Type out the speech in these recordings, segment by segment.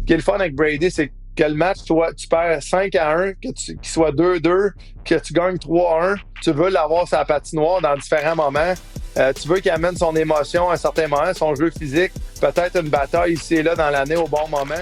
qui est le fun avec Brady, c'est que le match, soit tu perds 5-1, qu'il soit 2-2, que tu gagnes 3-1, tu veux l'avoir sur la patinoire dans différents moments. Tu veux qu'il amène son émotion à un certain moment, son jeu physique, peut-être une bataille ici et là dans l'année au bon moment.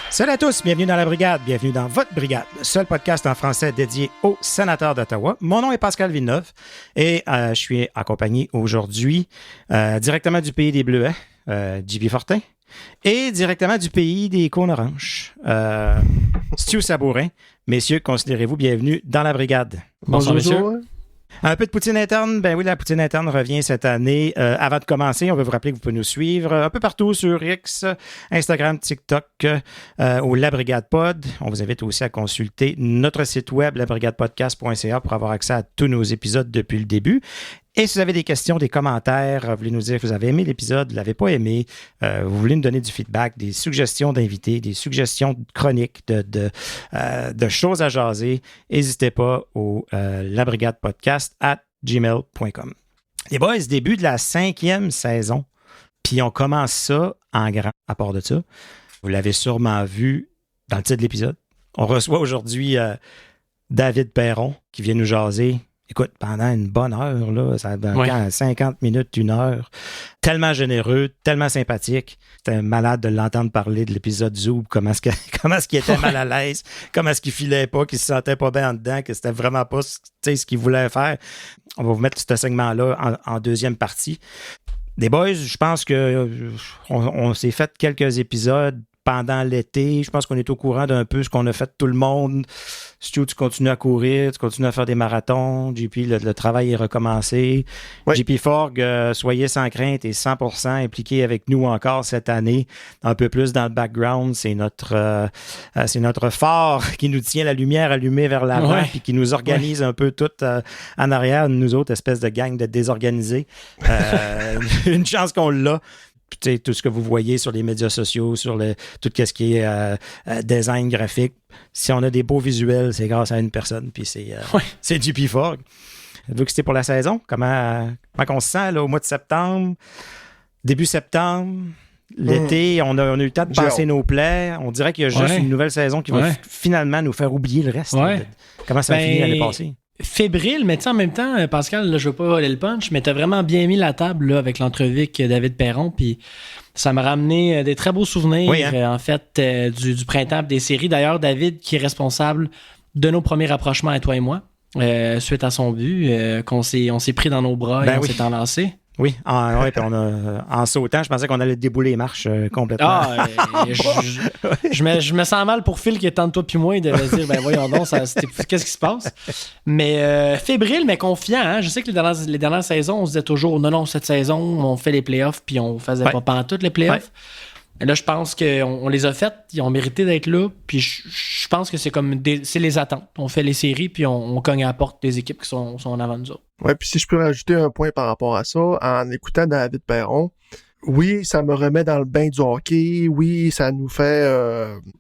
Salut à tous, bienvenue dans la Brigade, bienvenue dans votre Brigade, le seul podcast en français dédié aux sénateurs d'Ottawa. Mon nom est Pascal Villeneuve et je suis accompagné aujourd'hui directement du pays des Bleuets, JP Fortin, et directement du pays des cônes oranges, Stu Sabourin. Messieurs, considérez-vous bienvenue dans la Brigade. Bonjour, messieurs. Un peu de poutine interne. Ben oui, la poutine interne revient cette année. Avant de commencer, on veut vous rappeler que vous pouvez nous suivre un peu partout sur X, Instagram, TikTok, au La Brigade Pod. On vous invite aussi à consulter notre site web, labrigadepodcast.ca, pour avoir accès à tous nos épisodes depuis le début. Et si vous avez des questions, des commentaires, vous voulez nous dire que vous avez aimé l'épisode, vous ne l'avez pas aimé, vous voulez nous donner du feedback, des suggestions d'invités, des suggestions de chroniques, de choses à jaser, n'hésitez pas au labrigadepodcast@gmail.com. Les boys, début de la 5e saison, puis on commence ça en grand, à part de ça. Vous l'avez sûrement vu dans le titre de l'épisode. On reçoit aujourd'hui David Perron qui vient nous jaser. Écoute, pendant une bonne heure, là, ça a 50 minutes, 1 heure. Tellement généreux, tellement sympathique. C'était malade de l'entendre parler de l'épisode Zoom, comment est-ce qu'il était mal à l'aise, comment est-ce qu'il filait pas, qu'il se sentait pas bien en dedans, que c'était vraiment pas ce qu'il voulait faire. On va vous mettre ce segment-là en deuxième partie. Les boys, je pense qu'on s'est fait quelques épisodes pendant l'été. Je pense qu'on est au courant d'un peu ce qu'on a fait tout le monde. Stu, tu continues à courir, tu continues à faire des marathons. JP, le travail est recommencé. Oui. JP Forg, soyez sans crainte et 100% impliqué avec nous encore cette année. Un peu plus dans le background. C'est notre phare qui nous tient la lumière allumée vers l'avant et qui nous organise un peu tout en arrière. Nous autres, espèce de gang de désorganisés. Une chance qu'on l'a. Puis, tout ce que vous voyez sur les médias sociaux, sur tout ce qui est design graphique, si on a des beaux visuels, c'est grâce à une personne, puis c'est JP Forg. Vu que c'était pour la saison, comment on se sent là, au mois de septembre, début septembre, l'été, on a eu le temps de passer nos plaies. On dirait qu'il y a juste une nouvelle saison qui va finalement nous faire oublier le reste. Comment ça a fini l'année passée? Fébrile, mais en même temps, Pascal, là, je veux pas voler le punch, mais t'as vraiment bien mis la table là, avec l'entrevue avec David Perron, puis ça m'a ramené des très beaux souvenirs, en fait, du printemps des séries. D'ailleurs, David, qui est responsable de nos premiers rapprochements à toi et moi, suite à son but, on s'est pris dans nos bras et on s'est enlacé. Oui, puis en sautant, je pensais qu'on allait débouler les marches complètement. Je me sens mal pour Phil qui est entre toi puis moi et de dire, ben voyons donc, qu'est-ce qui se passe? Mais fébrile, mais confiant. Hein? Je sais que les dernières saisons, on se disait toujours, non, cette saison, on fait les playoffs, puis on faisait pas pantoute les playoffs. Et là, je pense qu'on les a faites, ils ont mérité d'être là, puis je pense que c'est les attentes. On fait les séries, puis on cogne à la porte des équipes qui sont en avant de nous autres. Ouais, puis si je peux rajouter un point par rapport à ça, en écoutant David Perron, oui, ça me remet dans le bain du hockey, oui, ça nous fait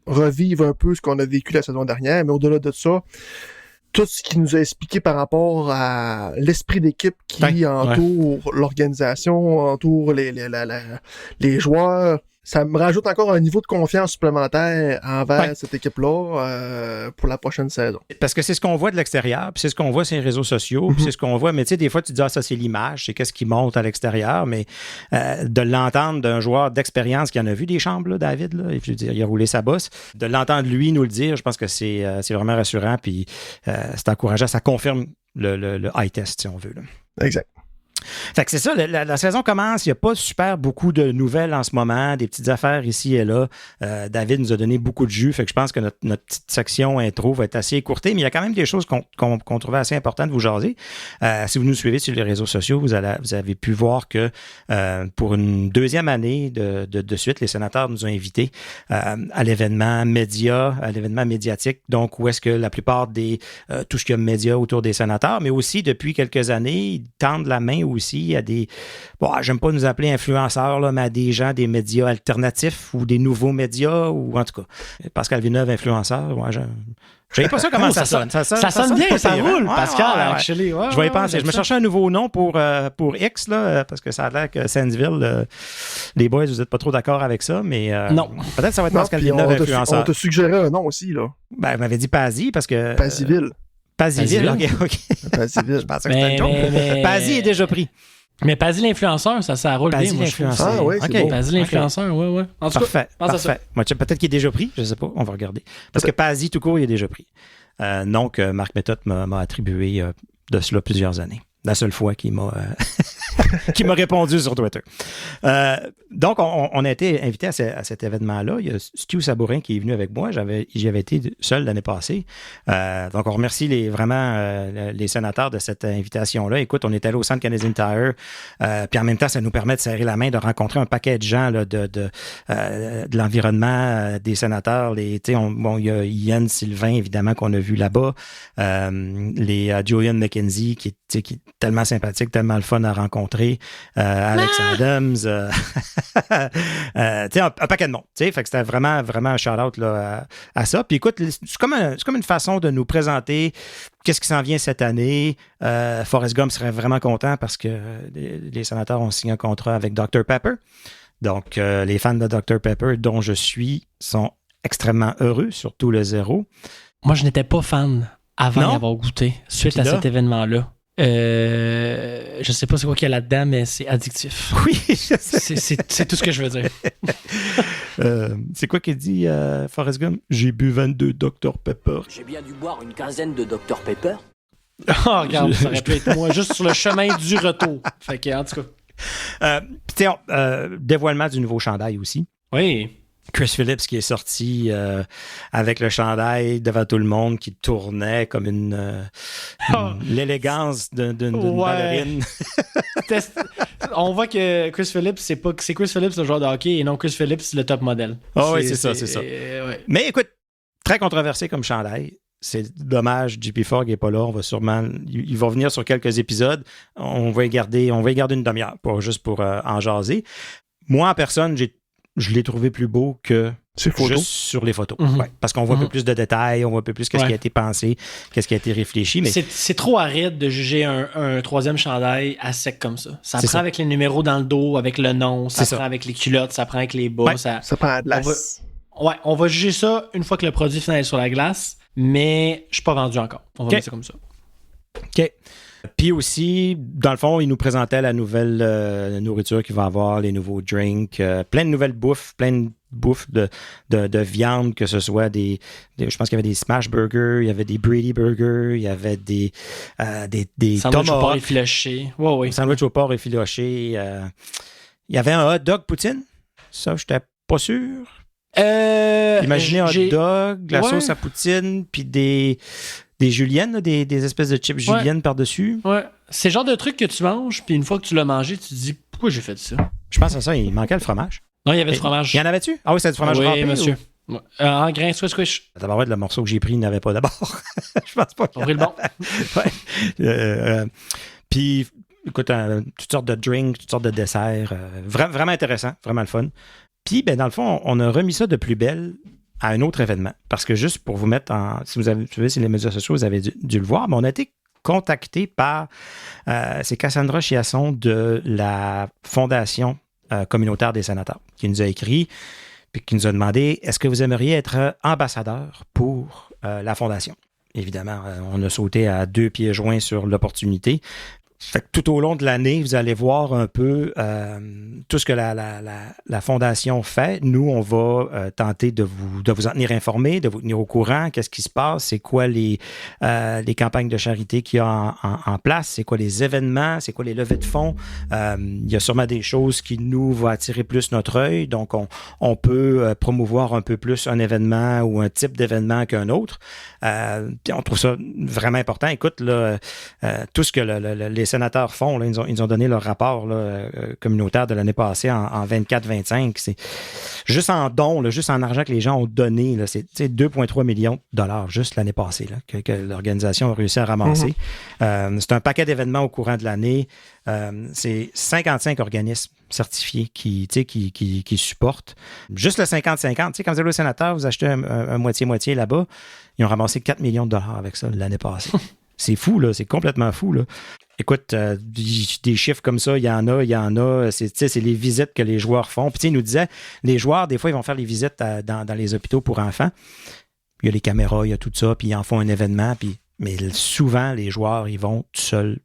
revivre un peu ce qu'on a vécu la saison dernière, mais au-delà de ça, tout ce qu'il nous a expliqué par rapport à l'esprit d'équipe qui entoure l'organisation, entoure les joueurs, ça me rajoute encore un niveau de confiance supplémentaire envers cette équipe-là pour la prochaine saison. Parce que c'est ce qu'on voit de l'extérieur, puis c'est ce qu'on voit sur les réseaux sociaux, puis c'est ce qu'on voit, mais tu sais, des fois, tu dis, ça, c'est l'image, c'est qu'est-ce qui monte à l'extérieur, mais de l'entendre d'un joueur d'expérience qui en a vu des chambres, là, David, là, je veux dire, il a roulé sa bosse, de l'entendre lui nous le dire, je pense que c'est vraiment rassurant, puis c'est encourageant, ça confirme le high test, si on veut. Là. Exact. Fait que c'est ça, la saison commence, il n'y a pas super beaucoup de nouvelles en ce moment, des petites affaires ici et là. David nous a donné beaucoup de jus, fait que je pense que notre petite section intro va être assez écourtée, mais il y a quand même des choses qu'on trouvait assez importantes de vous jaser. Si vous nous suivez sur les réseaux sociaux, vous avez pu voir que pour une deuxième année de suite, les sénateurs nous ont invités à l'événement médiatique, donc où est-ce que la plupart des tout ce qu'il y a de médias autour des sénateurs, mais aussi depuis quelques années, ils tendent la main aussi à des, j'aime pas nous appeler influenceurs, là, mais à des gens des médias alternatifs ou des nouveaux médias, ou en tout cas, Pascal Villeneuve, influenceur, Je ne sais pas ça comment ça sonne. Ça sonne bien, pas ça pire, roule, hein? Pascal, Ouais. actually. Ouais, Je vais y ouais, penser. Je me cherchais un nouveau nom pour X, là, parce que ça a l'air que Sandsville, les boys, vous n'êtes pas trop d'accord avec ça, mais Non. peut-être que ça va être Non, Pascal puis Villeneuve on influenceur. te suggérait un nom aussi, là. Ben, vous m'avez dit Pazzi, parce que... Pasiville. Paziville, ok. Pasiville. Je pensais que c'était un joke. Pazzi est déjà pris. Mais Pazzi l'influenceur, ça roule Pazzi bien, moi, je trouve. l'influenceur. Ah ouais, c'est Ok. bon. Pazzi l'influenceur, ouais. En tout cas, Parfait. pense à ça. Parfait. Moi, peut-être qu'il est déjà pris, je ne sais pas, on va regarder. Parce que Pazzi, tout court, il est déjà pris. Non, que Marc Méthode m'a attribué de cela plusieurs années. La seule fois qu'il m'a qui m'a répondu sur Twitter. Donc, on a été invité à cet événement-là. Il y a Stu Sabourin qui est venu avec moi. J'y avais été seul l'année passée. Donc, on remercie vraiment les sénateurs de cette invitation-là. Écoute, on est allé au Centre Canadian Tire. Puis en même temps, ça nous permet de serrer la main, de rencontrer un paquet de gens là, de l'environnement, des sénateurs. Il y a Ian Sylvain, évidemment, qu'on a vu là-bas. Les Julian McKenzie, qui est tellement sympathique, tellement le fun à rencontrer. Alex Adams. Un paquet de monde. Fait que c'était vraiment, vraiment un shout-out là, à ça. Puis écoute, c'est comme une façon de nous présenter qu'est-ce qui s'en vient cette année. Forrest Gump serait vraiment content parce que les sénateurs ont signé un contrat avec Dr Pepper. Donc, les fans de Dr Pepper, dont je suis, sont extrêmement heureux, surtout le zéro. Moi, je n'étais pas fan avant Non? d'y avoir goûté, suite Puis à là? cet événement-là. Je sais pas c'est quoi qu'il y a là-dedans, mais c'est addictif. Oui, je sais. C'est tout ce que je veux dire. C'est quoi qu'il dit, Forrest Gump? J'ai bu 22 Dr Pepper. J'ai bien dû boire une quinzaine de Dr Pepper. Oh, regarde, ça aurait pu être moi, juste sur le chemin du retour. Fait que, en tout cas. Dévoilement du nouveau chandail aussi. Oui. Chris Phillips qui est sorti avec le chandail devant tout le monde, qui tournait comme l'élégance d'une ballerine. On voit que Chris Phillips, c'est Chris Phillips le joueur de hockey et non Chris Phillips le top modèle. Ah oui, c'est ça. Ouais. Mais écoute, très controversé comme chandail. C'est dommage, JP Fogg n'est pas là. On va sûrement. Il va venir sur quelques épisodes. On va y garder une demi-heure juste pour en jaser. Moi, en personne, je l'ai trouvé plus beau que juste sur les photos. Mm-hmm. Ouais, parce qu'on voit un peu plus de détails, on voit un peu plus qu'est-ce qui a été pensé, qu'est-ce qui a été réfléchi. Mais c'est trop aride de juger un troisième chandail à sec comme ça. Ça prend avec les numéros dans le dos, avec le nom, ça prend avec les culottes, ça prend avec les bas. Ouais. Ça Ça prend à de glace. on va juger ça une fois que le produit final est sur la glace, mais je suis pas vendu encore. On va mettre ça comme ça. OK. Puis aussi, dans le fond, il nous présentait la nouvelle nourriture qu'il va avoir, les nouveaux drinks, plein de nouvelles bouffes, plein de bouffes de viande, que ce soit je pense qu'il y avait des smash burgers, il y avait des Brady burgers, il y avait des Sandwich au porc tomahawk, effiloché. Oui. sandwich au porc effiloché. Il y avait un hot dog poutine. Ça, je n'étais pas sûr. Imaginez un hot dog, la sauce à poutine, puis des juliennes, là, des espèces de chips juliennes par-dessus. Ouais. C'est le genre de truc que tu manges, puis une fois que tu l'as mangé, tu te dis pourquoi j'ai fait ça? Je pense à ça, il manquait le fromage. Non, il y avait du fromage. Il y en avait-tu? Ah oui, c'est du fromage râpé? monsieur. Ouais. En grains, squish. D'abord, le morceau que j'ai pris, il n'avait pas d'abord. Je pense pas. On pris le bon. Ouais. Puis, écoute, toutes sortes de drinks, toutes sortes de desserts. Vraiment intéressant, vraiment le fun. Puis, ben, dans le fond, on a remis ça de plus belle à un autre événement. Parce que juste pour vous mettre en... Si vous avez suivi sur les médias sociaux, vous avez dû le voir, mais on a été contacté par... c'est Cassandra Chiasson de la Fondation communautaire des sénateurs qui nous a écrit puis qui nous a demandé, est-ce que vous aimeriez être ambassadeur pour la Fondation? Évidemment, on a sauté à 2 pieds joints sur l'opportunité. Fait que tout au long de l'année, vous allez voir un peu tout ce que la Fondation fait. Nous, on va tenter de vous en tenir informé, de vous tenir au courant. Qu'est-ce qui se passe? C'est quoi les campagnes de charité qu'il y a en place? C'est quoi les événements? C'est quoi les levées de fonds? Il y a sûrement des choses qui nous vont attirer plus notre œil. Donc, on peut promouvoir un peu plus un événement ou un type d'événement qu'un autre. Puis on trouve ça vraiment important. Écoute, là, tout ce que les sénateurs font. Là, ils nous ont donné leur rapport là, communautaire de l'année passée en 24-25. C'est juste en dons, là, juste en argent que les gens ont donné. Là, c'est 2,3 millions de dollars juste l'année passée là, que l'organisation a réussi à ramasser. C'est un paquet d'événements au courant de l'année. C'est 55 organismes certifiés qui supportent. Juste le 50-50. Quand vous allez au sénateur, vous achetez un moitié-moitié là-bas. Ils ont ramassé 4 millions de dollars avec ça l'année passée. C'est fou, là. C'est complètement fou, là. Écoute, des chiffres comme ça, il y en a. C'est les visites que les joueurs font. Puis, il nous disait, les joueurs, des fois, ils vont faire les visites dans les hôpitaux pour enfants. Il y a les caméras, il y a tout ça, puis ils en font un événement. Mais souvent, les joueurs, ils vont tout seuls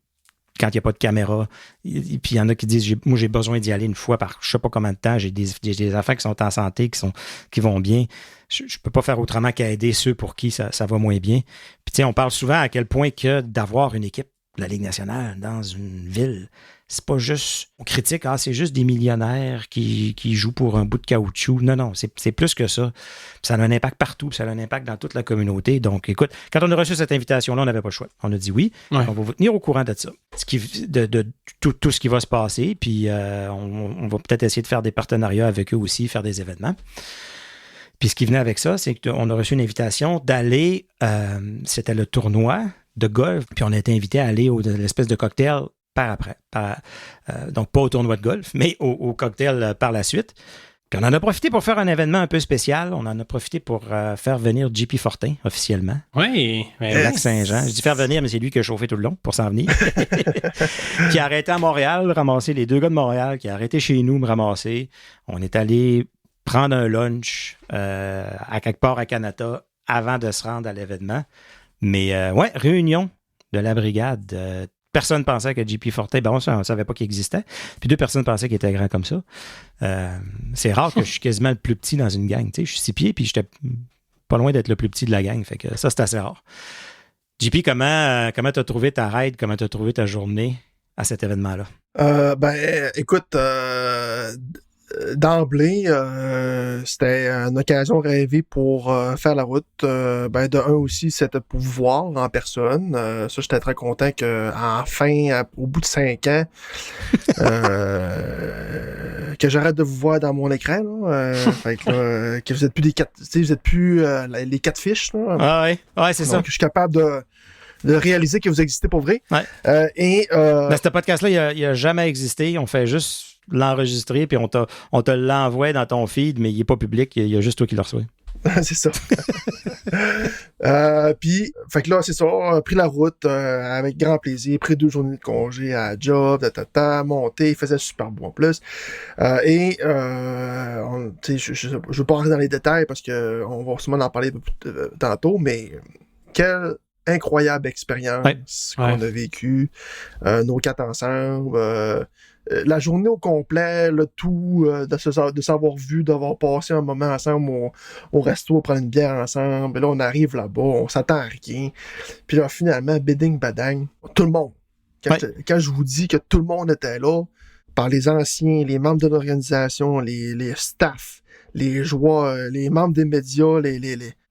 quand il n'y a pas de caméra. Puis il y en a qui disent, moi, j'ai besoin d'y aller une fois par je ne sais pas combien de temps. J'ai des enfants qui sont en santé, qui vont bien. Je ne peux pas faire autrement qu'aider ceux pour qui ça va moins bien. Puis on parle souvent à quel point que d'avoir une équipe de la Ligue nationale dans une ville, c'est pas juste, on critique, c'est juste des millionnaire qui jouent pour un bout de caoutchouc. Non, c'est plus que ça. Puis ça a un impact partout, puis ça a un impact dans toute la communauté. Donc, écoute, quand on a reçu cette invitation-là, on n'avait pas le choix. On a dit oui, on va vous tenir au courant de ça. De tout ce qui va se passer, puis on va peut-être essayer de faire des partenariats avec eux aussi, faire des événements. Puis ce qui venait avec ça, c'est qu'on a reçu une invitation d'aller, c'était le tournoi de golf, puis on a été invité à aller à l'espèce de cocktail par après. Donc, pas au tournoi de golf, mais au cocktail par la suite. Puis on en a profité pour faire un événement un peu spécial. On en a profité pour faire venir JP Fortin, officiellement. Oui. Au Lac-Saint-Jean. Je dis faire venir, mais c'est lui qui a chauffé tout le long pour s'en venir. Qui a arrêté à Montréal, ramasser les deux gars de Montréal, qui a arrêté chez nous, me ramasser. On est allé prendre un lunch à quelque part à Canada avant de se rendre à l'événement. Mais réunion de la brigade. Personne pensait que JP Fortin, on ne savait pas qu'il existait. Puis 2 personnes pensaient qu'il était grand comme ça. C'est rare que je suis quasiment le plus petit dans une gang. Je suis 6 pieds, puis j'étais pas loin d'être le plus petit de la gang. Fait que ça, c'est assez rare. JP, comment tu as trouvé ta ride? Comment tu as trouvé ta journée à cet événement-là? Écoute, d'emblée, c'était une occasion rêvée pour faire la route. De un aussi, c'était pour vous voir en personne. Ça, j'étais très content qu'enfin, au bout de 5 ans, que j'arrête de vous voir dans mon écran. Là, que vous êtes plus vous êtes plus les 4 fiches. Là. Ouais, c'est ça. Donc, je suis capable de réaliser que vous existez pour vrai. Ouais. Ce podcast-là, il n'a jamais existé. On fait juste l'enregistrer, puis on te l'envoie dans ton feed, mais il n'est pas public, il y a juste toi qui le reçois. C'est ça. Puis, fait que là, c'est ça, on a pris la route avec grand plaisir, pris 2 journées de congé à la job, monté, il faisait super beau en plus. Je ne veux pas rentrer dans les détails parce qu'on va sûrement en parler tantôt, mais quelle incroyable expérience qu'on a vécue, nos 4 ensemble, la journée au complet, le tout de s'avoir vu, d'avoir passé un moment ensemble au resto, prendre une bière ensemble. Et là, on arrive là-bas, on s'attend à rien. Puis là, finalement, bidding, badang, tout le monde. Quand je vous dis que tout le monde était là, par les anciens, les membres de l'organisation, les staffs, les joueurs, les membres des médias,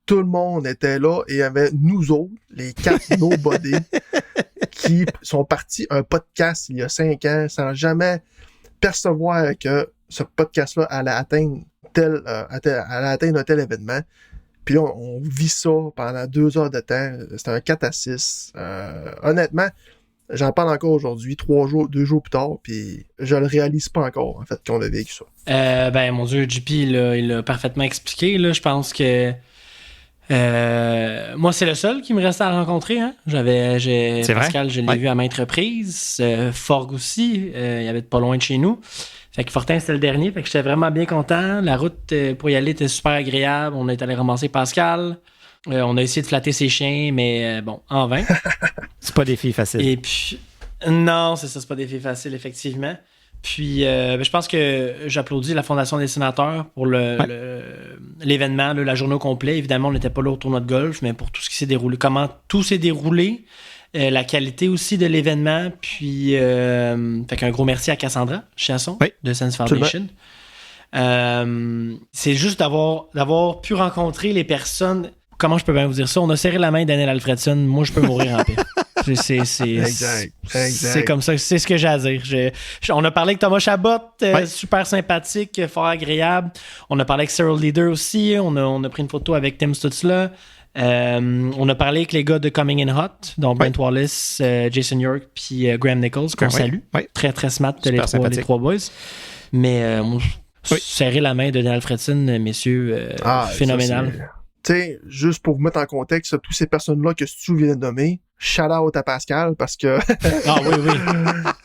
tout le monde était là et il y avait nous autres, les 4 nobody, qui sont partis un podcast il y a 5 ans sans jamais percevoir que ce podcast-là allait atteindre un tel événement. Puis là, on vit ça pendant 2 heures de temps. C'était un 4-6. Honnêtement, j'en parle encore aujourd'hui, 2 jours plus tard, puis je le réalise pas encore, en fait, qu'on a vécu ça. Mon Dieu, JP, il l'a parfaitement expliqué. Là, je pense que moi, c'est le seul qui me restait à rencontrer. Hein? Pascal, je l'ai vu à maintes reprises. Forg aussi, il habite pas loin de chez nous. Fait que Fortin, c'était le dernier. Fait que j'étais vraiment bien content. La route pour y aller était super agréable. On est allé ramasser Pascal. On a essayé de flatter ses chiens, mais en vain. C'est pas des filles faciles. Et puis, non, c'est pas des filles faciles, effectivement. Puis, je pense que j'applaudis la Fondation des sénateurs pour l'événement, la journée au complet. Évidemment, on n'était pas là au tournoi de golf, mais pour tout ce qui s'est déroulé, comment tout s'est déroulé, la qualité aussi de l'événement. Puis, fait qu'un gros merci à Cassandra Chasson de Sense Foundation. C'est juste d'avoir pu rencontrer les personnes. Comment je peux bien vous dire ça? On a serré la main d'Daniel Alfredson. Moi, je peux mourir en paix. C'est comme ça, c'est ce que j'ai à dire. On a parlé avec Thomas Chabot, super sympathique, fort agréable. On a parlé avec Cyril Leader aussi. On a pris une photo avec Tim Stutzla. On a parlé avec les gars de Coming in Hot, dont Brent Wallace, Jason York puis Graham Nichols, qu'on salue. Très, très smart, les trois boys. Mais serrer la main de Daniel Fredson, messieurs, phénoménal. Tu sais, juste pour vous mettre en contexte, tous ces personnes-là que Stu vient de nommer, shout out à Pascal, parce que... oui.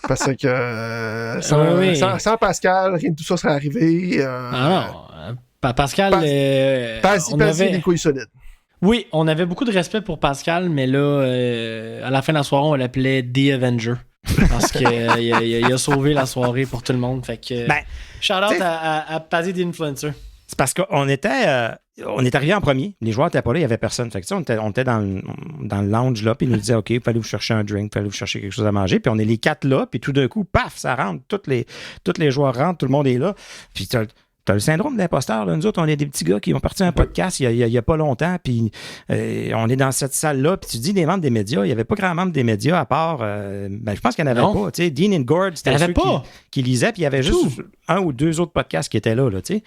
Parce que sans Pascal, rien de tout ça serait arrivé. Pascal... Pas des couilles solides. Oui, on avait beaucoup de respect pour Pascal, mais là, à la fin de la soirée, on l'appelait The Avenger. Parce qu'il a sauvé la soirée pour tout le monde. Fait que shout-out à Pazzy the Influencer. C'est parce qu'on était... on est arrivé en premier. Les joueurs n'étaient pas là, il n'y avait personne. Fait que, on était dans le lounge là, puis ils nous disaient OK, il fallait vous chercher un drink, il fallait vous chercher quelque chose à manger. Puis on est les 4 là, puis tout d'un coup, paf, ça rentre. Tous les joueurs rentrent, tout le monde est là. Puis t'as le syndrome de l'imposteur. Là. Nous autres, on est des petits gars qui ont parti un podcast il y a pas longtemps, puis on est dans cette salle-là, puis tu dis des membres des médias, il n'y avait pas grand membre des médias à part, je pense qu'il n'y en avait pas. Tu sais, Dean and Gord, c'était ceux qui lisaient, puis il y avait juste un ou deux autres podcasts qui étaient là, tu sais.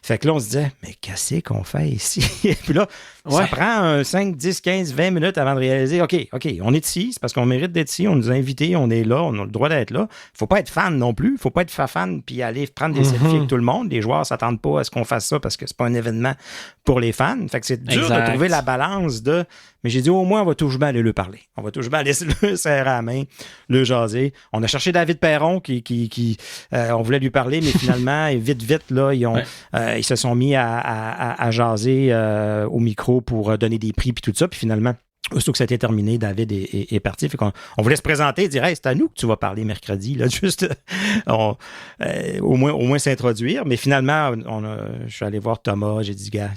Fait que là, on se disait, mais qu'est-ce qu'on fait ici? Puis là, ça prend 5, 10, 15, 20 minutes avant de réaliser, OK, on est ici, c'est parce qu'on mérite d'être ici, on nous a invités, on est là, on a le droit d'être là. Faut pas être fan non plus, faut pas être fan puis aller prendre des selfies avec tout le monde. Les joueurs s'attendent pas à ce qu'on fasse ça parce que c'est pas un événement pour les fans. Fait que c'est dur de trouver la balance de... Mais j'ai dit, au moins, on va toujours bien aller lui parler. On va toujours bien aller le serrer à la main, le jaser. On a cherché David Perron qui on voulait lui parler, mais finalement, vite, là, ils se sont mis à jaser au micro pour donner des prix puis tout ça. Puis finalement, aussitôt que ça a été terminé, David est parti. Fait qu'on voulait se présenter et dire hey, c'est à nous que tu vas parler mercredi. Là, juste au moins s'introduire. Mais finalement, je suis allé voir Thomas. J'ai dit, gars,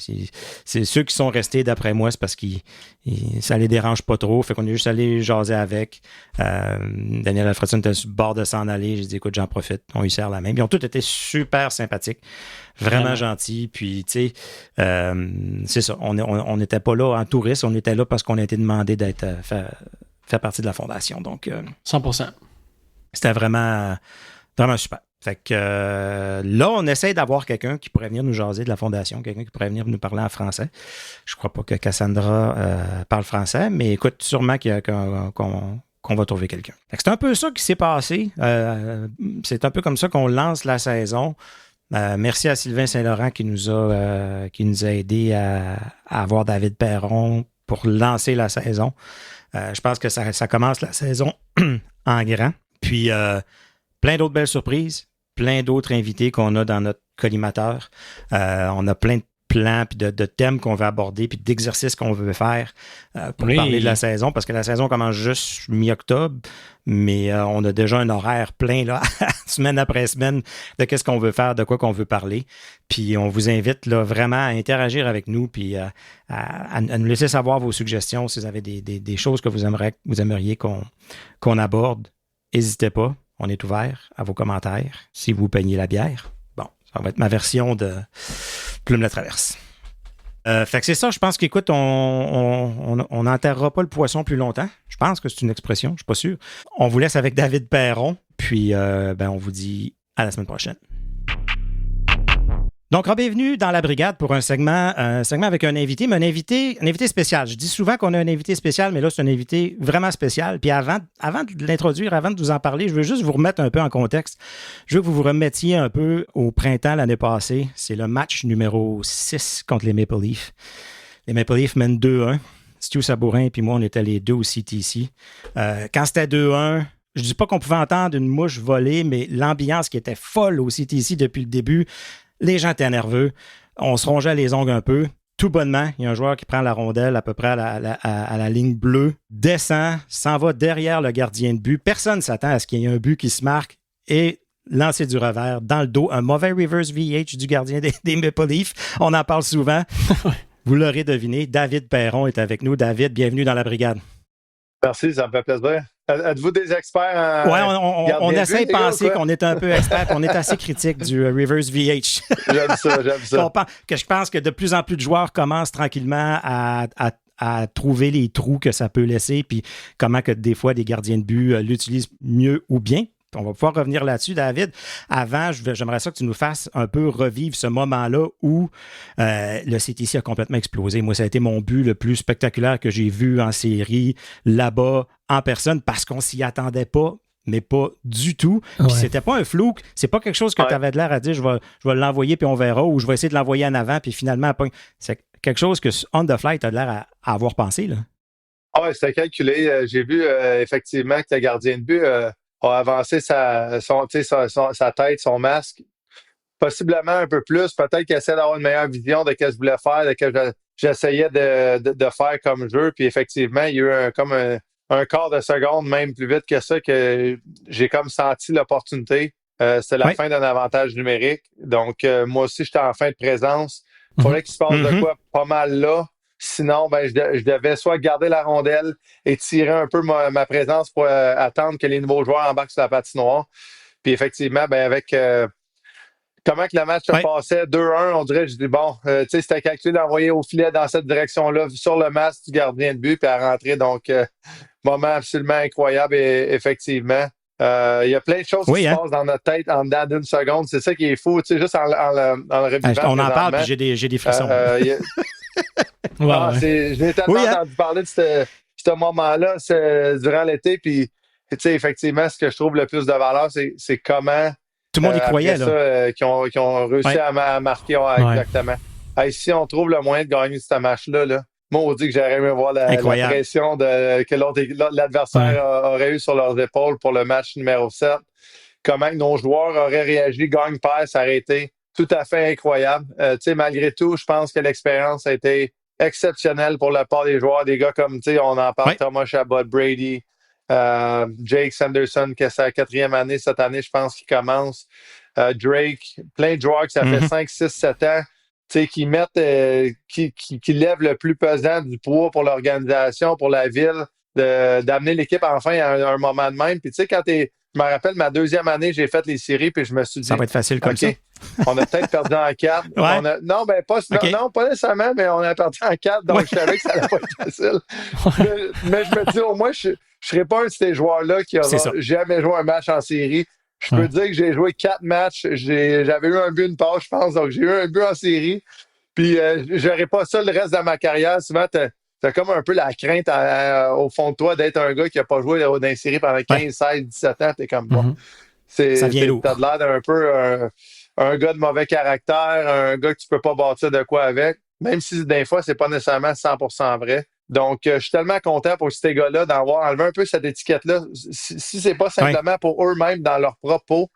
c'est ceux qui sont restés d'après moi, c'est parce que ça les dérange pas trop. Fait qu'on est juste allé jaser avec. Daniel Alfredson était sur le bord de s'en aller. J'ai dit, écoute, j'en profite. On lui serre la main. Ils ont tous été super sympathiques. Vraiment gentil. Puis, tu sais, c'est ça. On n'était pas là en touriste. On était là parce qu'on a été demandé d'être faire partie de la fondation. Donc, 100%. C'était vraiment super. Fait que là, on essaie d'avoir quelqu'un qui pourrait venir nous jaser de la fondation, quelqu'un qui pourrait venir nous parler en français. Je crois pas que Cassandra parle français, mais écoute, sûrement qu'on va trouver quelqu'un. Fait que c'est un peu ça qui s'est passé. C'est un peu comme ça qu'on lance la saison. Merci à Sylvain Saint-Laurent qui nous a aidé à avoir David Perron pour lancer la saison. Je pense que ça commence la saison en grand. Puis, plein d'autres belles surprises, plein d'autres invités qu'on a dans notre collimateur. On a plein de plans, puis de thèmes qu'on veut aborder, puis d'exercices qu'on veut faire pour parler de la saison, parce que la saison commence juste mi-octobre, mais on a déjà un horaire plein, là, semaine après semaine, de qu'est-ce qu'on veut faire, de quoi qu'on veut parler. Puis on vous invite là, vraiment à interagir avec nous, puis à nous laisser savoir vos suggestions, si vous avez des choses que vous aimeriez qu'on aborde. N'hésitez pas, on est ouvert à vos commentaires. Si vous peignez la bière, bon, ça va être ma version de Plume la Traverse. Fait que c'est ça, je pense qu'écoute, on n'enterrera pas le poisson plus longtemps. Je pense que c'est une expression, je ne suis pas sûr. On vous laisse avec David Perron, puis on vous dit à la semaine prochaine. Donc, bienvenue dans la brigade pour un segment avec un invité, mais un invité spécial. Je dis souvent qu'on a un invité spécial, mais là, c'est un invité vraiment spécial. Puis avant de l'introduire, avant de vous en parler, je veux juste vous remettre un peu en contexte. Je veux que vous vous remettiez un peu au printemps l'année passée. C'est le match numéro 6 contre les Maple Leafs. Les Maple Leafs mènent 2-1. Stu Sabourin et moi, on était les deux au CTC. Quand c'était 2-1, je ne dis pas qu'on pouvait entendre une mouche voler, mais l'ambiance qui était folle au CTC depuis le début, les gens étaient nerveux. On se rongeait les ongles un peu. Tout bonnement, il y a un joueur qui prend la rondelle à peu près à la ligne bleue, descend, s'en va derrière le gardien de but. Personne ne s'attend à ce qu'il y ait un but qui se marque et lancer du revers dans le dos. Un mauvais reverse VH du gardien des Maple Leafs. On en parle souvent. Vous l'aurez deviné, David Perron est avec nous. David, bienvenue dans la brigade. Merci, ça me fait plaisir. Êtes-vous des experts en... Oui, on essaie de penser qu'on est un peu expert, qu'on est assez critique du reverse VH. J'aime ça. Que je pense que de plus en plus de joueurs commencent tranquillement à à trouver les trous que ça peut laisser, puis comment que des fois des gardiens de but l'utilisent mieux ou bien. On va pouvoir revenir là-dessus, David. Avant, j'aimerais ça que tu nous fasses un peu revivre ce moment-là où le CTC a complètement explosé. Moi, ça a été mon but le plus spectaculaire que j'ai vu en série, là-bas, en personne, parce qu'on s'y attendait pas, mais pas du tout. Puis c'était pas un flou. C'est pas quelque chose que tu avais de l'air à dire, je vais l'envoyer puis on verra, ou je vais essayer de l'envoyer en avant, puis finalement, c'est quelque chose que on the fly, tu as l'air à avoir pensé, là. Ah, c'était calculé. J'ai vu effectivement que le gardien de but a avancé sa tête, son masque, possiblement un peu plus. Peut-être qu'il essaie d'avoir une meilleure vision de ce que je voulais faire, de ce que j'essayais de faire comme jeu. Puis effectivement, il y a eu comme un quart de seconde, même plus vite que ça, que j'ai comme senti l'opportunité. C'était la fin d'un avantage numérique. Donc, moi aussi, j'étais en fin de présence. Il fallait qu'il se passe de quoi pas mal là. Sinon, ben, je devais soit garder la rondelle et tirer un peu ma présence pour attendre que les nouveaux joueurs embarquent sur la patinoire. Puis effectivement, ben, avec comment que le match se passait, 2-1, on dirait, je dis bon, tu sais, c'était calculé d'envoyer au filet dans cette direction-là, sur le masque du gardien de but, puis à rentrer. Donc, moment absolument incroyable, et effectivement. Il y a plein de choses qui se passent dans notre tête en dedans d'une seconde. C'est ça qui est fou, tu sais, juste en le revivant. On en parle, puis j'ai des frissons. Je l'ai tellement entendu parler de ce moment-là durant l'été, puis tu sais, effectivement, ce que je trouve le plus de valeur, c'est comment tout le monde y croyait, là. Qui ont réussi à marquer exactement. Hey, si on trouve le moyen de gagner ce match-là, là, moi, on dit que j'aurais aimé voir la pression que l'adversaire aurait eu sur leurs épaules pour le match numéro 7. Comment nos joueurs auraient réagi, gagne-perd, ça aurait été tout à fait incroyable. Tu sais, malgré tout, je pense que l'expérience a été exceptionnelle pour la part des joueurs. Des gars comme, tu sais, on en parle, Thomas Chabot, Brady, Jake Sanderson, qui a sa 4e année cette année, je pense qu'il commence. Drake, plein de joueurs que ça fait 5, 6, 7 ans, tu sais, qui mettent, qui lèvent le plus pesant du poids pour l'organisation, pour la ville, d'amener l'équipe enfin à un moment de même. Puis tu sais, je me rappelle, ma 2e année, j'ai fait les séries, puis je me suis dit... Ça va être facile comme ça. On a peut-être perdu en 4. Non, pas nécessairement, mais on a perdu en 4, donc je savais que ça allait pas être facile. mais je me dis, au moins, je ne serais pas un de ces joueurs-là qui n'aura jamais joué un match en série. Je peux dire que j'ai joué 4 matchs. J'avais eu un but, une passe, je pense. Donc, j'ai eu un but en série. Puis, je n'aurais pas ça le reste de ma carrière. Souvent, t'as comme un peu la crainte au fond de toi d'être un gars qui n'a pas joué dans une série pendant 15, 16, 17 ans. T'es comme bon. Ça vient lourd. T'as de l'air d'un peu un gars de mauvais caractère, un gars que tu peux pas bâtir de quoi avec. Même si des fois, c'est pas nécessairement 100% vrai. Donc, je suis tellement content pour ces gars-là d'avoir enlevé un peu cette étiquette-là. Si c'est pas simplement pour eux-mêmes dans leur propre peau.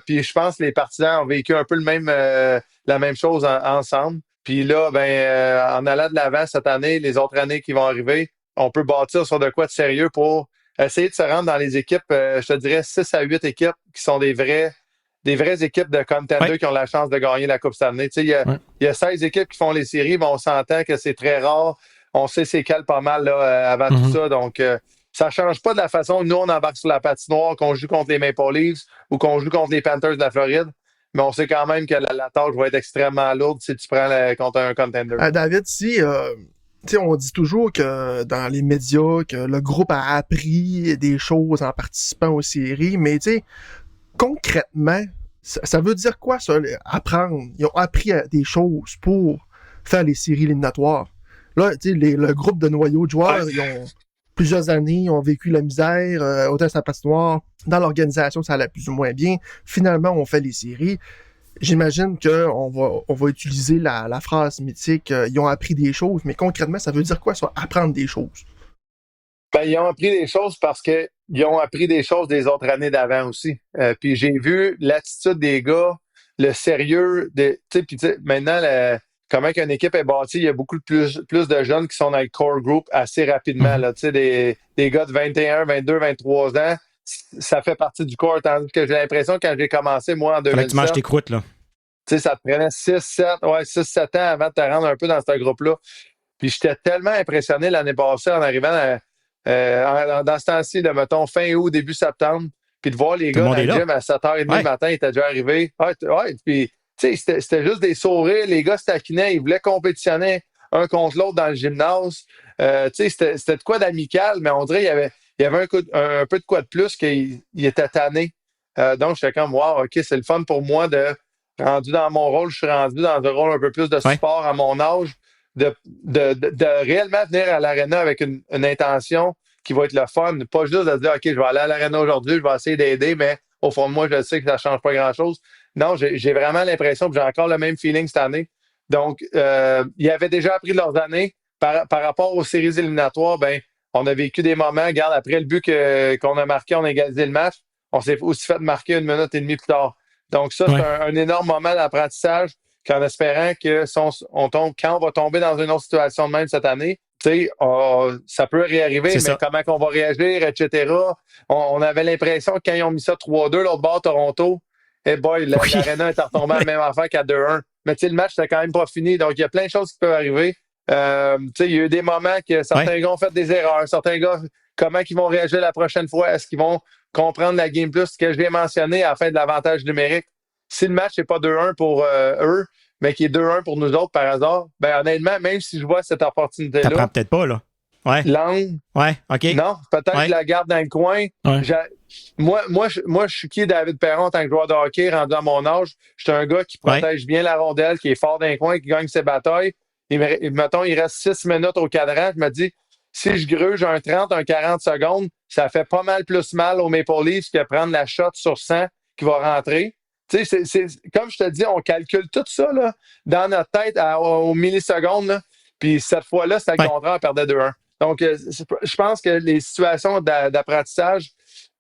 Puis je pense que les partisans ont vécu un peu la même chose ensemble. Puis là, en allant de l'avant cette année, les autres années qui vont arriver, on peut bâtir sur de quoi de sérieux pour essayer de se rendre dans les équipes, je te dirais 6 à 8 équipes qui sont des vraies équipes de contenders qui ont la chance de gagner la Coupe cette année. Tu sais, il y a 16 équipes qui font les séries, mais on s'entend que c'est très rare. On sait c'est quel pas mal là, avant tout ça. Donc, ça ne change pas de la façon où nous, on embarque sur la patinoire, qu'on joue contre les Maple Leafs ou qu'on joue contre les Panthers de la Floride. Mais on sait quand même que la tâche va être extrêmement lourde si tu prends contre un contender. David, on dit toujours que dans les médias, que le groupe a appris des choses en participant aux séries, mais concrètement, ça veut dire quoi, ça, apprendre? Ils ont appris des choses pour faire les séries éliminatoires. Là, le groupe de noyaux de joueurs, ils ont plusieurs années, ils ont vécu la misère, autant sur la patinoire, dans l'organisation, ça allait plus ou moins bien. Finalement, on fait les séries. J'imagine qu'on va utiliser la phrase mythique ils ont appris des choses, mais concrètement, ça veut dire quoi, ça, apprendre des choses? Ils ont appris des choses parce qu'ils ont appris des choses des autres années d'avant aussi. Puis j'ai vu l'attitude des gars, le sérieux. Maintenant, comment qu'une équipe est bâtie, il y a beaucoup plus de jeunes qui sont dans le core group assez rapidement. Là, des gars de 21, 22, 23 ans, ça fait partie du corps. Tandis que j'ai l'impression, quand j'ai commencé, moi, en 2007... Fallait que tu manges tes croûtes, là. Ça te prenait 6-7 ans avant de te rendre un peu dans ce groupe-là. Puis j'étais tellement impressionné l'année passée en arrivant dans ce temps-ci, de mettons fin août, début septembre, puis de voir les gars dans le gym à 7h30 le matin, ils étaient déjà arrivés. Puis, c'était juste des sourires. Les gars se taquinaient, ils voulaient compétitionner. un contre l'autre dans le gymnase. C'était de quoi d'amical, mais on dirait qu'il y avait un peu de quoi de plus qu'il était tanné. Donc, j'étais comme, wow, OK, c'est le fun pour moi rendu dans mon rôle, je suis rendu dans un rôle un peu plus de support à mon âge, de réellement venir à l'aréna avec une intention qui va être le fun, pas juste de dire, OK, je vais aller à l'aréna aujourd'hui, je vais essayer d'aider, mais au fond de moi, je sais que ça ne change pas grand-chose. Non, j'ai vraiment l'impression que j'ai encore le même feeling cette année. Donc, ils avaient déjà appris de leurs années. Par rapport aux séries éliminatoires, ben, on a vécu des moments, regarde, après le but qu'on a marqué, on a égalisé le match, on s'est aussi fait marquer 1 minute et demie plus tard. Donc, ça, c'est un énorme moment d'apprentissage qu'en espérant que quand on va tomber dans une autre situation de même cette année, ça peut réarriver, mais comment on va réagir, etc. On avait l'impression que quand ils ont mis ça 3-2, l'autre bord, Toronto, l'aréna est retombée à la même affaire qu'à 2-1. Mais le match, c'était quand même pas fini. Donc, il y a plein de choses qui peuvent arriver. Il y a eu des moments que certains gars ont fait des erreurs. Certains gars, comment ils vont réagir la prochaine fois? Est-ce qu'ils vont comprendre la Game Plus que je l'ai mentionné à la fin de l'avantage numérique? Si le match n'est pas 2-1 pour eux, mais qu'il est 2-1 pour nous autres par hasard, ben honnêtement, même si je vois cette opportunité-là... T'apprends peut-être pas, là. Ouais. Langue. Ouais, OK. Non, peut-être que je la garde dans le coin. Ouais. Moi, je suis qui, David Perron, en tant que joueur de hockey, rendu à mon âge? Je suis un gars qui protège bien la rondelle, qui est fort dans le coin, qui gagne ses batailles. Mettons, il reste 6 minutes au cadran. Je me dis, si je gruge un 30, un 40 secondes, ça fait pas mal plus mal aux Maple Leafs que prendre la shot sur 100 qui va rentrer. Tu sais, comme je te dis, on calcule tout ça là, dans notre tête aux millisecondes. Là, puis cette fois-là, c'était le contraire, on perdait 2-1. Donc, je pense que les situations d'apprentissage,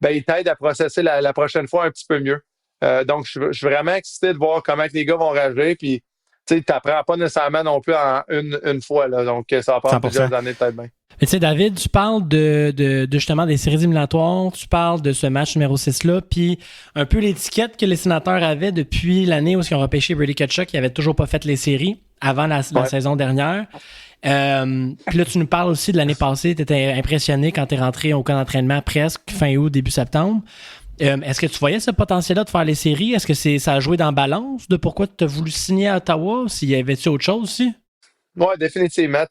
ben, ils t'aident à processer la prochaine fois un petit peu mieux. Donc, je suis vraiment excité de voir comment les gars vont réagir. Puis, tu n'apprends pas nécessairement non plus en une fois. Là, donc, ça va prendre 100%. plusieurs années peut-être bien. Mais tu sais, David, tu parles de justement des séries éliminatoires, tu parles de ce match numéro 6-là, puis un peu l'étiquette que les sénateurs avaient depuis l'année où ils ont repêché Brady Tkachuk, qui n'avait toujours pas fait les séries avant la saison dernière. Puis là, tu nous parles aussi de l'année passée, tu étais impressionné quand tu es rentré au camp d'entraînement presque fin août, début septembre. Est-ce que tu voyais ce potentiel-là de faire les séries? Est-ce que ça a joué dans la balance de pourquoi tu as voulu signer à Ottawa? S'il y avait-tu autre chose aussi? Oui, définitivement.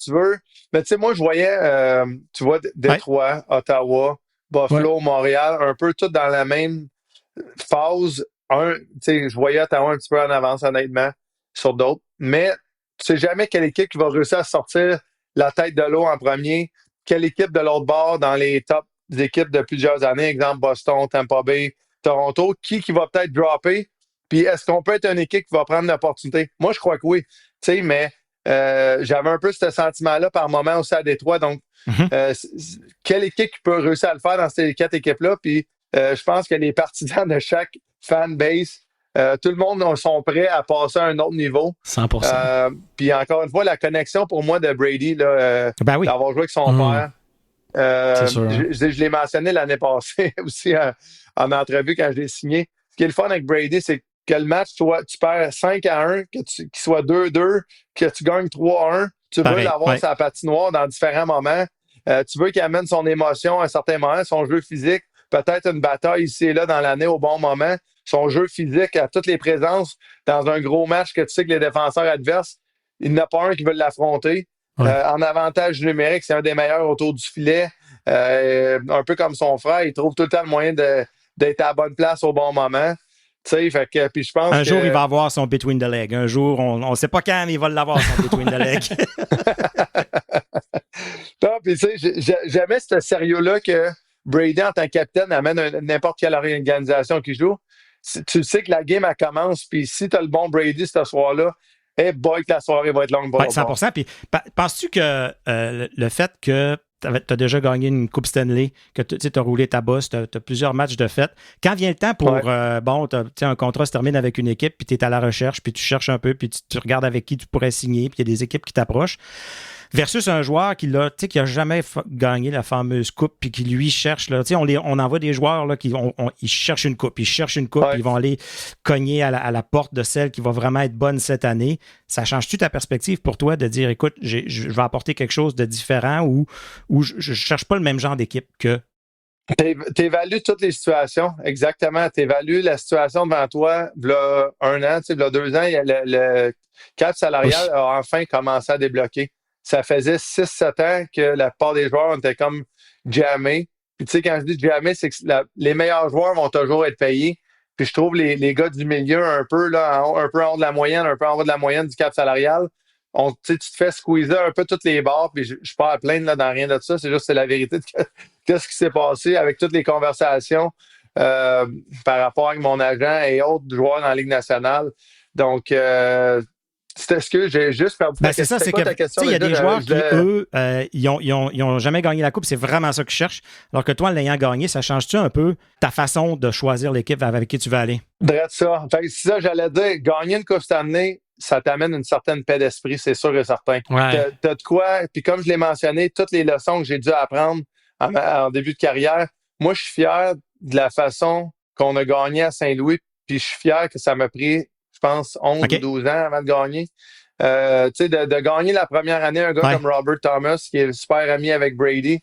Mais tu sais, moi, je voyais, tu vois, Détroit, Ottawa, Buffalo, Montréal, un peu tout dans la même phase. Tu sais, je voyais Ottawa un petit peu en avance, honnêtement, sur d'autres. Mais tu sais jamais quelle équipe qui va réussir à sortir la tête de l'eau en premier. Quelle équipe de l'autre bord dans les top équipes de plusieurs années, exemple Boston, Tampa Bay, Toronto, qui va peut-être dropper. Puis est-ce qu'on peut être une équipe qui va prendre l'opportunité? Moi, je crois que oui. Tu sais, mais j'avais un peu ce sentiment-là par moment aussi à Détroit. Donc, quelle équipe qui peut réussir à le faire dans ces 4 équipes-là? Puis, je pense que les partisans de chaque fanbase, tout le monde sont prêts à passer à un autre niveau. 100%. Puis, encore une fois, la connexion pour moi de Brady, là, d'avoir joué avec son père, c'est sûr. je l'ai mentionné l'année passée aussi en entrevue quand je l'ai signé. Ce qui est le fun avec Brady, c'est que le match, tu perds 5-1, qu'il soit 2-2, que tu gagnes 3-1, tu veux l'avoir sur la patinoire dans différents moments. Tu veux qu'il amène son émotion à un certain moment, son jeu physique, peut-être une bataille ici et là dans l'année au bon moment, son jeu physique à toutes les présences dans un gros match que tu sais que les défenseurs adverses, il n'y en a pas un qui veut l'affronter. En avantage numérique, c'est un des meilleurs autour du filet. Un peu comme son frère, il trouve tout le temps le moyen d'être à la bonne place au bon moment. Puis je pense un jour, il va avoir son between the leg. Un jour, on ne sait pas quand, mais il va l'avoir, son between the leg. Non, puis tu sais, j'aimais ce sérieux-là que Brady, en tant que capitaine, amène n'importe quelle organisation qui joue. Tu sais que la game, elle commence, puis si tu as le bon Brady ce soir-là, que la soirée va être longue. Oui, 100%. Puis penses-tu que le fait que tu as déjà gagné une Coupe Stanley, que tu as roulé ta bosse, tu as plusieurs matchs de fête. Quand vient le temps pour, un contrat se termine avec une équipe, puis tu es à la recherche, puis tu cherches un peu, puis tu regardes avec qui tu pourrais signer, puis il y a des équipes qui t'approchent, versus un joueur qui n'a jamais gagné la fameuse coupe, puis qui lui cherche, là, on envoie des joueurs là, ils cherchent une coupe, ils vont aller cogner à la porte de celle qui va vraiment être bonne cette année. Ça change-tu ta perspective pour toi de dire, écoute, je vais apporter quelque chose de différent ou je ne cherche pas le même genre d'équipe que... Tu évalues toutes les situations, exactement. Tu évalues la situation devant toi, il y a 1 an, il y a 2 ans, le cap salarial a enfin commencé à débloquer. ça faisait 6-7 ans que la plupart des joueurs étaient comme jammés. Puis tu sais, quand je dis jammés, c'est que les meilleurs joueurs vont toujours être payés. Puis je trouve les gars du milieu un peu là, un peu en haut de la moyenne, un peu en bas de la moyenne du cap salarial. Tu te fais squeezer un peu toutes les barres, puis je suis pas à plaindre là, dans rien de ça. C'est juste c'est la vérité de qu'est-ce qui s'est passé avec toutes les conversations par rapport avec mon agent et autres joueurs dans la Ligue nationale. Donc, c'était ce que j'ai juste perdu. C'est ça, c'est que il y a des joueurs qui, eux, ils ont jamais gagné la Coupe. C'est vraiment ça qu'ils cherchent. Alors que toi, en l'ayant gagné, ça change-tu un peu ta façon de choisir l'équipe avec qui tu vas aller? Drette ça. Fait que c'est ça, j'allais dire, gagner une Coupe cette année, ça t'amène une certaine paix d'esprit, c'est sûr et certain. Ouais. T'as de quoi, puis comme je l'ai mentionné, toutes les leçons que j'ai dû apprendre en début de carrière, moi, je suis fier de la façon qu'on a gagné à Saint-Louis, puis je suis fier que ça m'a pris, je pense, 11 ou 12 ans avant de gagner. Tu sais, de gagner la première année, un gars comme Robert Thomas, qui est super ami avec Brady,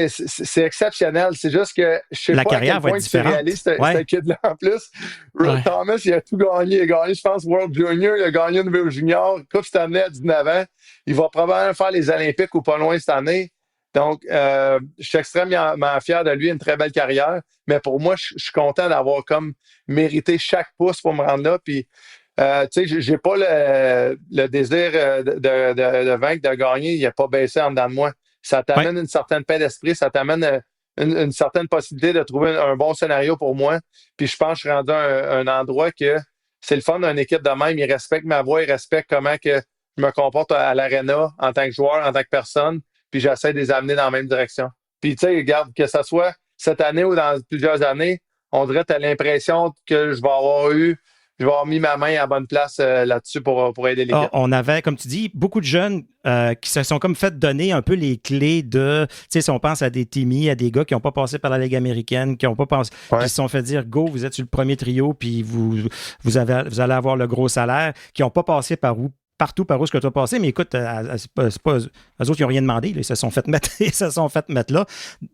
c'est exceptionnel. C'est juste que je sais la pas carrière à quel point tu réalises ce kid-là en plus. Thomas, il a tout gagné. Il a gagné, je pense, World Junior. Il a gagné au niveau junior. Coupe cette année à 19 ans. Il va probablement faire les Olympiques ou pas loin cette année. Donc, je suis extrêmement fier de lui. Une très belle carrière. Mais pour moi, je suis content d'avoir comme mérité chaque pouce pour me rendre là. Puis, tu sais, j'ai pas le désir de vaincre, de gagner. Il n'a pas baissé en dedans de moi. Ça t'amène une certaine paix d'esprit, ça t'amène une certaine possibilité de trouver un bon scénario pour moi. Puis je pense que je suis rendu à un endroit que c'est le fun d'une équipe de même. Ils respectent ma voix, ils respectent comment que je me comporte à l'aréna en tant que joueur, en tant que personne. Puis j'essaie de les amener dans la même direction. Puis tu sais, regarde, que ce soit cette année ou dans plusieurs années, on dirait que tu as l'impression que je vais avoir mis ma main à bonne place là-dessus pour aider l'équipe. On avait, comme tu dis, beaucoup de jeunes qui se sont comme fait donner un peu les clés de, tu sais, si on pense à des Timmy, à des gars qui n'ont pas passé par la Ligue américaine, qui se sont fait dire, go, vous êtes sur le premier trio, puis vous allez avoir le gros salaire, qui n'ont pas passé partout par où ce que tu as passé, mais écoute, c'est pas eux autres qui n'ont rien demandé, là, ils se sont fait mettre là.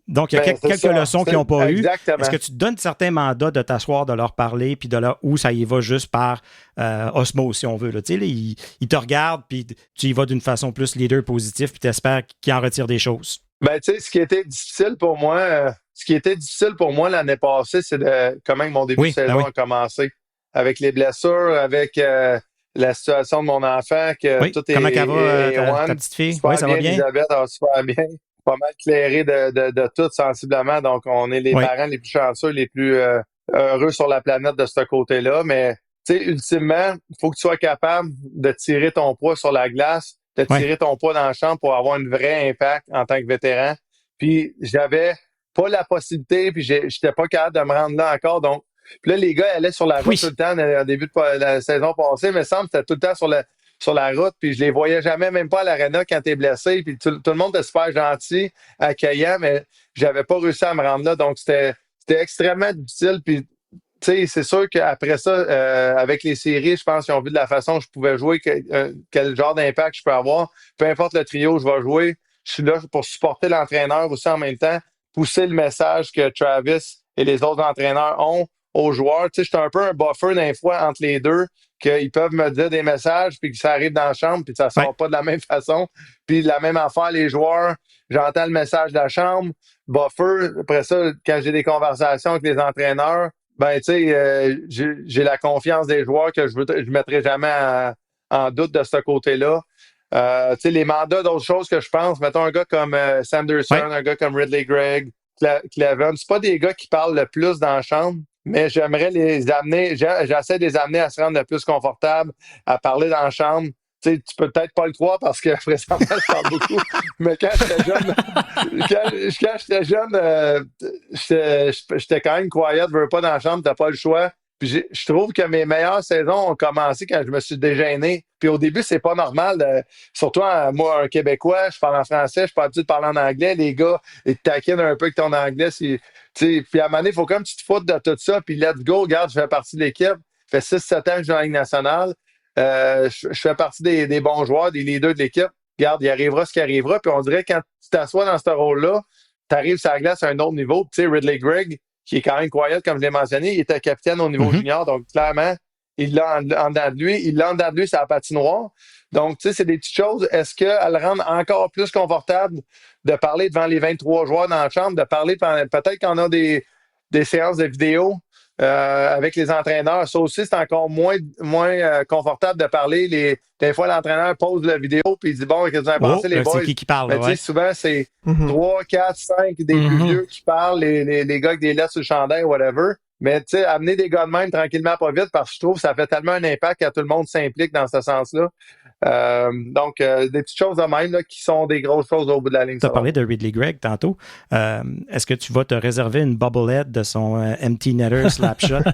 Donc, il y a quelques leçons qu'ils n'ont pas eues. Est-ce que tu te donnes certains mandats de t'asseoir, de leur parler, puis de là où ça y va juste par osmose, si on veut. Là. Tu sais, là, ils te regardent, puis tu y vas d'une façon plus leader positif, puis tu espères qu'ils en retirent des choses. Ben, tu sais, ce qui était difficile pour moi l'année passée, c'est comment mon début de saison a commencé. Avec les blessures, avec la situation de mon enfant, que tout est... Comment elle va, ta petite fille? Oui, ça va bien? Elisabeth, ça va super bien. Pas mal clairé de tout sensiblement. Donc, on est les parents les plus chanceux, les plus heureux sur la planète de ce côté-là. Mais, tu sais, ultimement, il faut que tu sois capable de tirer ton poids sur la glace, de tirer ton poids dans la chambre pour avoir un vrai impact en tant que vétéran. Puis, j'avais pas la possibilité, puis j'étais pas capable de me rendre là encore. Donc, puis là, les gars allaient sur la route tout le temps au début de la saison passée, mais semble que c'était tout le temps sur la route, puis je les voyais jamais, même pas à l'aréna quand t'es blessé, puis tout le monde était super gentil, accueillant, mais j'avais pas réussi à me rendre là, donc c'était extrêmement difficile, puis tu sais, c'est sûr qu'après ça, avec les séries, je pense qu'ils ont vu de la façon que je pouvais jouer, quel genre d'impact je peux avoir, peu importe le trio, je vais jouer, je suis là pour supporter l'entraîneur aussi en même temps, pousser le message que Travis et les autres entraîneurs ont aux joueurs. Tu sais, j'étais un peu un buffer d'un fois entre les deux, qu'ils peuvent me dire des messages, puis que ça arrive dans la chambre, puis ça sort pas de la même façon. Puis de la même affaire, les joueurs, j'entends le message de la chambre, buffer. Après ça, quand j'ai des conversations avec les entraîneurs, ben, tu sais, j'ai la confiance des joueurs que je mettrai jamais en doute de ce côté-là. Tu sais, les mandats d'autres choses que je pense, mettons un gars comme Sanderson, un gars comme Ridley Gregg, Cleven, c'est pas des gars qui parlent le plus dans la chambre, mais j'aimerais les amener, j'essaie de les amener à se rendre le plus confortable, à parler dans la chambre. Tu sais, tu peux peut-être pas le croire parce que présentement, je parle beaucoup. Mais quand j'étais jeune, j'étais quand même quiet, veux pas dans la chambre, t'as pas le choix. Puis je trouve que mes meilleures saisons ont commencé quand je me suis dégêné. Puis au début, c'est pas normal. Surtout, moi, un Québécois, je parle en français, je suis pas habitué de parler en anglais. Les gars, ils te taquinent un peu avec ton anglais. Puis à un moment donné, il faut comme tu te foutes de tout ça. Puis let's go, regarde, je fais partie de l'équipe. Ça fait 6-7 ans que je joue en Ligue nationale. Je fais partie des bons joueurs, des leaders de l'équipe. Regarde, il arrivera ce qui arrivera. Puis on dirait que quand tu t'assois dans ce rôle-là, tu arrives sur la glace à un autre niveau. Tu sais, Ridley Gregg, qui est quand même quiet, comme je l'ai mentionné, il était capitaine au niveau junior. Donc, clairement, il l'a en dedans de lui, il l'a en dedans de lui sur la patinoire. Donc, tu sais, c'est des petites choses. Est-ce qu'elle rend encore plus confortable de parler devant les 23 joueurs dans la chambre, de parler peut-être qu'on a des séances de vidéo avec les entraîneurs. Ça aussi, c'est encore moins confortable de parler. Des fois, l'entraîneur pose la vidéo puis il dit bon, qu'est-ce que vous en pensez, les boys? C'est qui parle, Mais tu sais, souvent, c'est 3, 4, 5 des plus vieux qui parlent, les gars avec des lettres sur le chandail, whatever. Mais tu sais, amener des gars de même tranquillement, pas vite, parce que je trouve que ça fait tellement un impact que tout le monde s'implique dans ce sens-là. Donc, des petites choses de même là, qui sont des grosses choses au bout de la ligne. Tu as parlé de Ridley Gregg tantôt. Est-ce que tu vas te réserver une bobblehead de son empty netter slapshot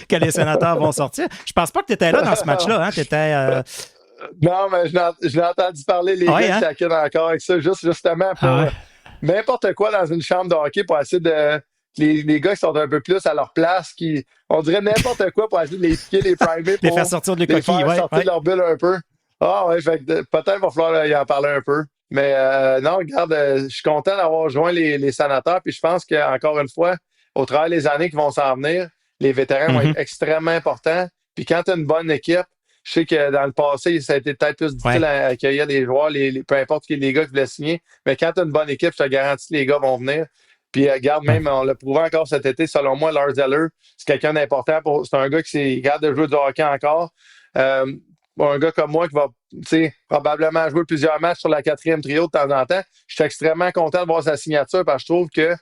que les sénateurs vont sortir? Je pense pas que tu étais là dans ce match-là. Hein? Non, mais je l'ai entendu parler, les gars qui taquinent encore avec ça, justement pour n'importe quoi dans une chambre de hockey pour essayer de... Les gars qui sont un peu plus à leur place, on dirait n'importe quoi pour essayer de les piquer, les primer, pour les faire sortir de coquille, sortir de leur bulle un peu. Ah ouais, fait que peut-être va falloir y en parler un peu. Mais non, regarde, je suis content d'avoir joint les sénateurs, puis je pense qu'encore une fois, au travers des années qui vont s'en venir, les vétérans vont être extrêmement importants. Puis quand tu as une bonne équipe, je sais que dans le passé, ça a été peut-être plus difficile à accueillir les joueurs, peu importe qui les gars qui voulaient signer. Mais quand tu as une bonne équipe, je te garantis que les gars vont venir. Puis, regarde, même, on l'a prouvé encore cet été, selon moi, Lars Eller, c'est quelqu'un d'important. C'est un gars qui est capable de jouer du hockey encore. Un gars comme moi qui va, probablement jouer plusieurs matchs sur la 4e trio de temps en temps. Je suis extrêmement content de voir sa signature parce que je trouve que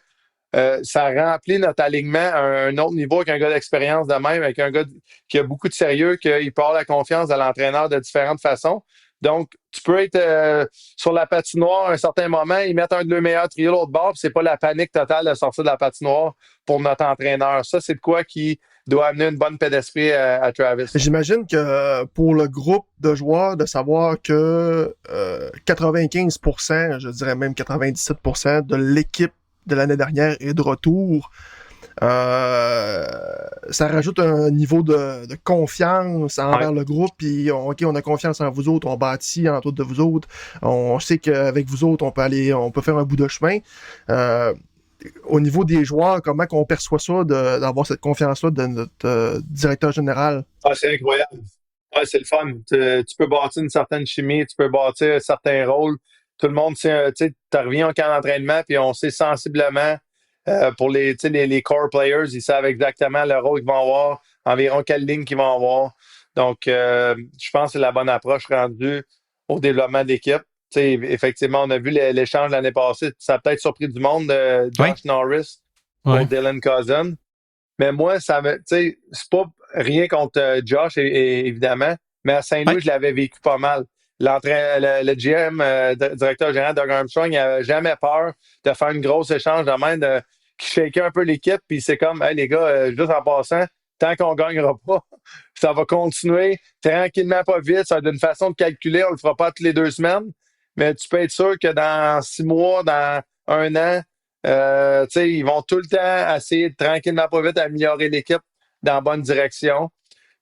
ça remplit notre alignement à un autre niveau avec un gars d'expérience de même, avec un gars qui a beaucoup de sérieux, qu'il peut avoir la confiance de l'entraîneur de différentes façons. Donc, tu peux être sur la patinoire à un certain moment, ils mettent un de leurs meilleurs trios l'autre bord, puis c'est pas la panique totale de sortir de la patinoire pour notre entraîneur. Ça, c'est de quoi qui doit amener une bonne paix d'esprit à Travis. J'imagine que pour le groupe de joueurs, de savoir que 95%, je dirais même 97% de l'équipe de l'année dernière est de retour, ça rajoute un niveau de confiance envers le groupe, puis on a confiance en vous autres, on bâtit autour de vous autres, on sait qu'avec vous autres, on peut faire un bout de chemin. Au niveau des joueurs, comment qu'on perçoit ça, d'avoir cette confiance-là de notre directeur général? Ah, c'est incroyable. Ah, c'est le fun. Tu peux bâtir une certaine chimie, tu peux bâtir un certain rôle. Tout le monde sait, tu reviens au camp d'entraînement, puis on sait sensiblement pour les core players, ils savent exactement le rôle qu'ils vont avoir, environ quelle ligne qu'ils vont avoir. Donc, je pense que c'est la bonne approche rendue au développement de l'équipe. Effectivement, on a vu l'échange l'année passée. Ça a peut-être surpris du monde de Josh Norris pour Dylan Cousin. Mais moi, c'est pas rien contre Josh, évidemment, mais à Saint-Louis, je l'avais vécu pas mal. Le GM, directeur général Doug Armstrong, il n'avait jamais peur de faire une grosse échange de même, qui shakeait un peu l'équipe, puis c'est comme, hey, les gars, juste en passant, tant qu'on ne gagnera pas, ça va continuer tranquillement, pas vite, ça va être une façon de calculer, on ne le fera pas toutes les 2 semaines, mais tu peux être sûr que dans 6 mois, dans 1 an, ils vont tout le temps essayer de tranquillement, pas vite, améliorer l'équipe dans la bonne direction.